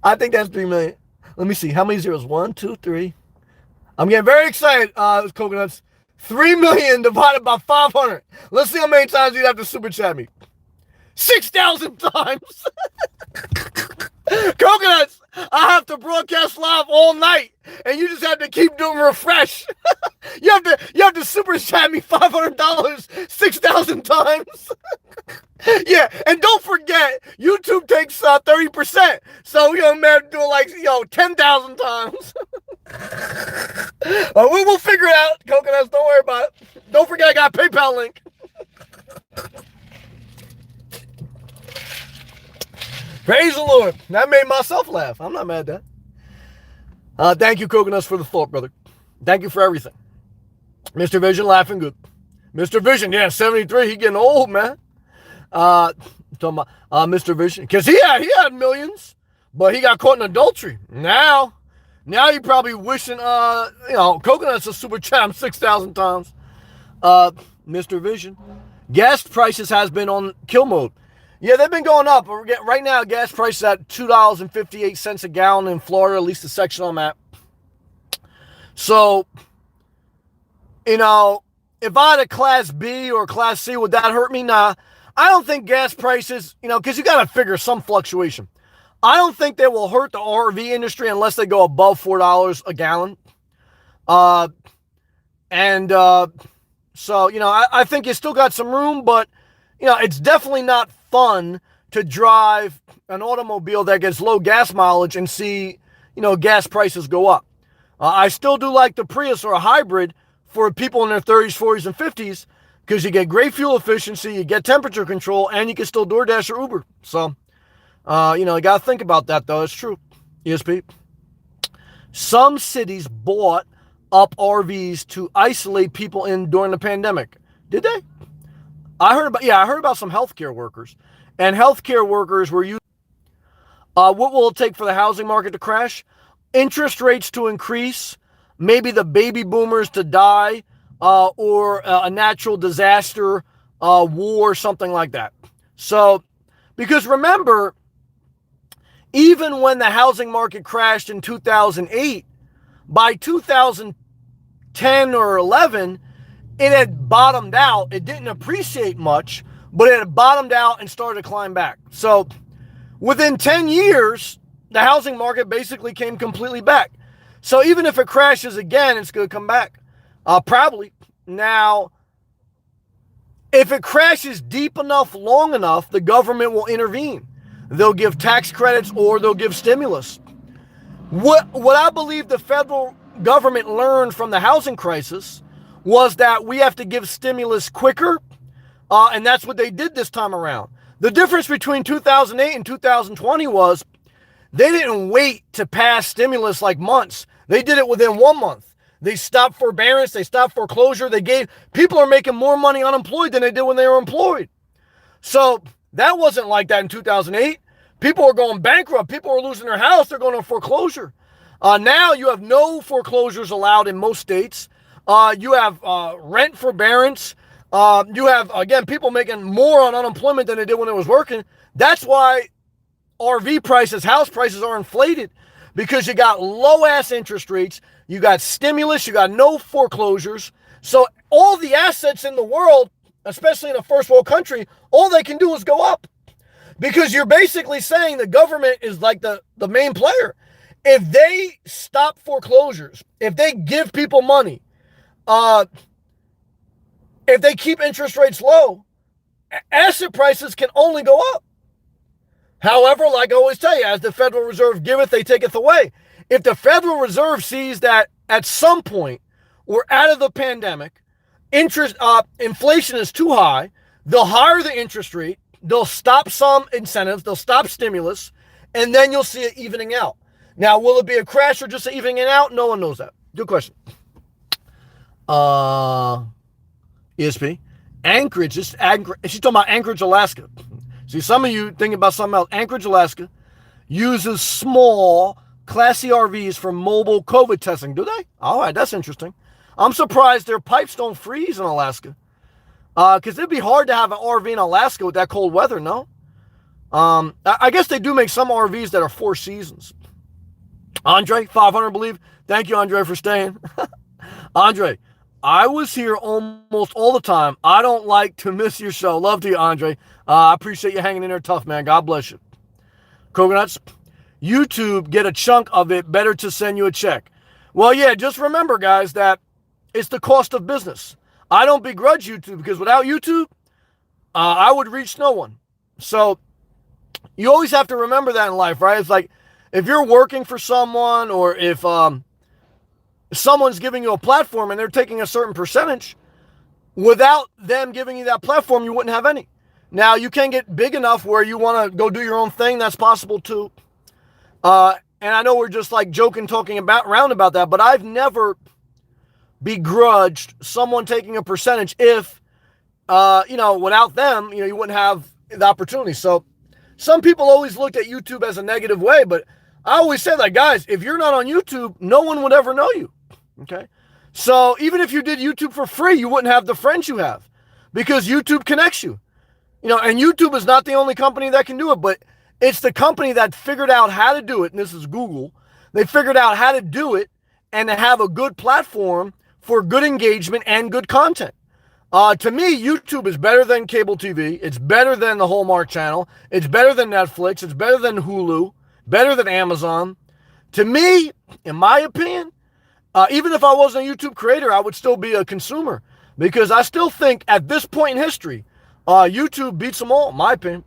I think that's 3 million. Let me see. How many zeros? 1, 2, 3. I'm getting very excited, Coconuts. 3 million divided by 500. Let's see how many times you'd have to super chat me. 6,000 times. Coconuts, I have to broadcast live all night, and you just have to keep doing refresh. you have to super chat me $500 6,000 times. Yeah, and don't forget, YouTube takes 30%. So man, do like 10,000 times. We will figure it out, Coconuts. Don't worry about it. Don't forget, I got a PayPal link. Praise the Lord. That made myself laugh. I'm not mad at that. Thank you, Coconuts, for the thought, brother. Thank you for everything. Mr. Vision laughing good. Mr. Vision, yeah, 73. He getting old, man. Talking about Mr. Vision. Because he had millions, but he got caught in adultery. Now you probably wishing, Coconuts a super champ 6,000 times. Mr. Vision. Gas prices has been on kill mode. Yeah, they've been going up. Right now, gas prices at $2.58 a gallon in Florida, at least the section I'm at. So, if I had a Class B or Class C, would that hurt me? Nah. I don't think gas prices, because you got to figure some fluctuation. I don't think they will hurt the RV industry unless they go above $4 a gallon. So, I think you still got some room, but, it's definitely not fun to drive an automobile that gets low gas mileage and see, gas prices go up. I still do like the Prius or a hybrid for people in their 30s, 40s, and 50s because you get great fuel efficiency, you get temperature control, and you can still DoorDash or Uber. So, you got to think about that, though. It's true. ESP. Some cities bought up RVs to isolate people in during the pandemic. Did they? I heard about some healthcare workers. And healthcare workers were used. What will it take for the housing market to crash? Interest rates to increase, maybe the baby boomers to die, or a natural disaster, war, something like that. So, because remember, even when the housing market crashed in 2008, by 2010 or 11, it had bottomed out. It didn't appreciate much, but it had bottomed out and started to climb back. So within 10 years, the housing market basically came completely back. So even if it crashes again, it's going to come back. Probably. Now, if it crashes deep enough, long enough, the government will intervene. They'll give tax credits or they'll give stimulus. What I believe the federal government learned from the housing crisis was that we have to give stimulus quicker, and that's what they did this time around. The difference between 2008 and 2020 was they didn't wait to pass stimulus like months. They did it within 1 month. They stopped forbearance. They stopped foreclosure. People are making more money unemployed than they did when they were employed. So that wasn't like that in 2008. People are going bankrupt. People are losing their house. They're going to foreclosure. Now you have no foreclosures allowed in most states. You have rent forbearance. You have, again, people making more on unemployment than they did when they was working. That's why RV prices, house prices are inflated, because you got low-ass interest rates, you got stimulus, you got no foreclosures. So all the assets in the world, especially in a first world country, all they can do is go up. Because you're basically saying the government is like the main player. If they stop foreclosures, if they give people money, if they keep interest rates low, asset prices can only go up. However, like I always tell you, as the Federal Reserve giveth, they taketh away. If the Federal Reserve sees that at some point we're out of the pandemic, inflation is too high, they'll higher the interest rate, they'll stop some incentives, they'll stop stimulus, and then you'll see it evening out. Now, will it be a crash or just an evening out? No one knows that. Good question. ESP. Anchorage, she's talking about Anchorage, Alaska. See, some of you thinking about something else. Anchorage, Alaska uses small, classy RVs for mobile COVID testing. Do they? All right, that's interesting. I'm surprised their pipes don't freeze in Alaska. Because it'd be hard to have an RV in Alaska with that cold weather, no? I guess they do make some RVs that are 4 seasons. Andre, 500, believe. Thank you, Andre, for staying. Andre, I was here almost all the time. I don't like to miss your show. Love to you, Andre. I appreciate you hanging in there tough, man. God bless you. Coconuts, YouTube, get a chunk of it. Better to send you a check. Well, yeah, just remember, guys, that it's the cost of business. I don't begrudge YouTube, because without YouTube, I would reach no one. So you always have to remember that in life, right? It's like if you're working for someone, or if someone's giving you a platform and they're taking a certain percentage, without them giving you that platform, you wouldn't have any. Now, you can get big enough where you want to go do your own thing. That's possible too. And I know we're just like joking, talking around about that, but I've never begrudged someone taking a percentage if, without them, you wouldn't have the opportunity. So some people always looked at YouTube as a negative way, but I always say that, guys, if you're not on YouTube, no one would ever know you. Okay. So even if you did YouTube for free, you wouldn't have the friends you have, because YouTube connects you. And YouTube is not the only company that can do it, but it's the company that figured out how to do it. And this is Google. They figured out how to do it and to have a good platform for good engagement and good content. To me, YouTube is better than cable TV. It's better than the Hallmark Channel. It's better than Netflix. It's better than Hulu, better than Amazon. To me, in my opinion, even if I wasn't a YouTube creator, I would still be a consumer, because I still think at this point in history, YouTube beats them all, in my opinion.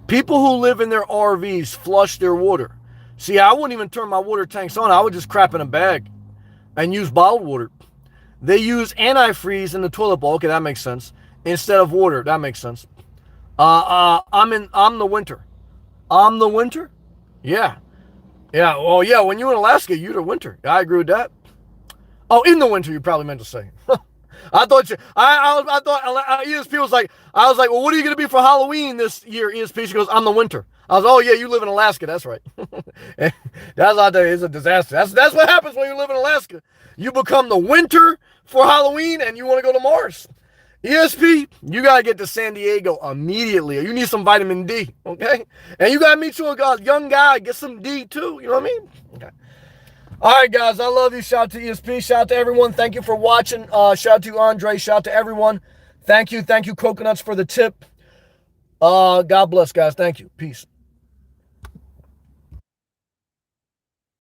People who live in their RVs flush their water. See, I wouldn't even turn my water tanks on. I would just crap in a bag and use bottled water. They use antifreeze in the toilet bowl. Okay, that makes sense. Instead of water, that makes sense. I'm the winter. I'm the winter? Yeah. Yeah, well, yeah, when you're in Alaska, you're the winter. I agree with that. Oh, in the winter, you probably meant to say. I thought ESP was like, I was like, well, what are you going to be for Halloween this year, ESP? She goes, I'm the winter. I was, oh yeah, you live in Alaska. That's right. That's out there. It's a disaster. That's what happens when you live in Alaska. You become the winter for Halloween, and you want to go to Mars. ESP, you gotta get to San Diego immediately. You need some vitamin D, okay? And you gotta meet you a young guy, get some D too. You know what I mean? Okay. All right, guys. I love you. Shout out to ESP. Shout out to everyone. Thank you for watching. Shout out to Andre. Shout out to everyone. Thank you, Coconuts, for the tip. God bless, guys. Thank you. Peace.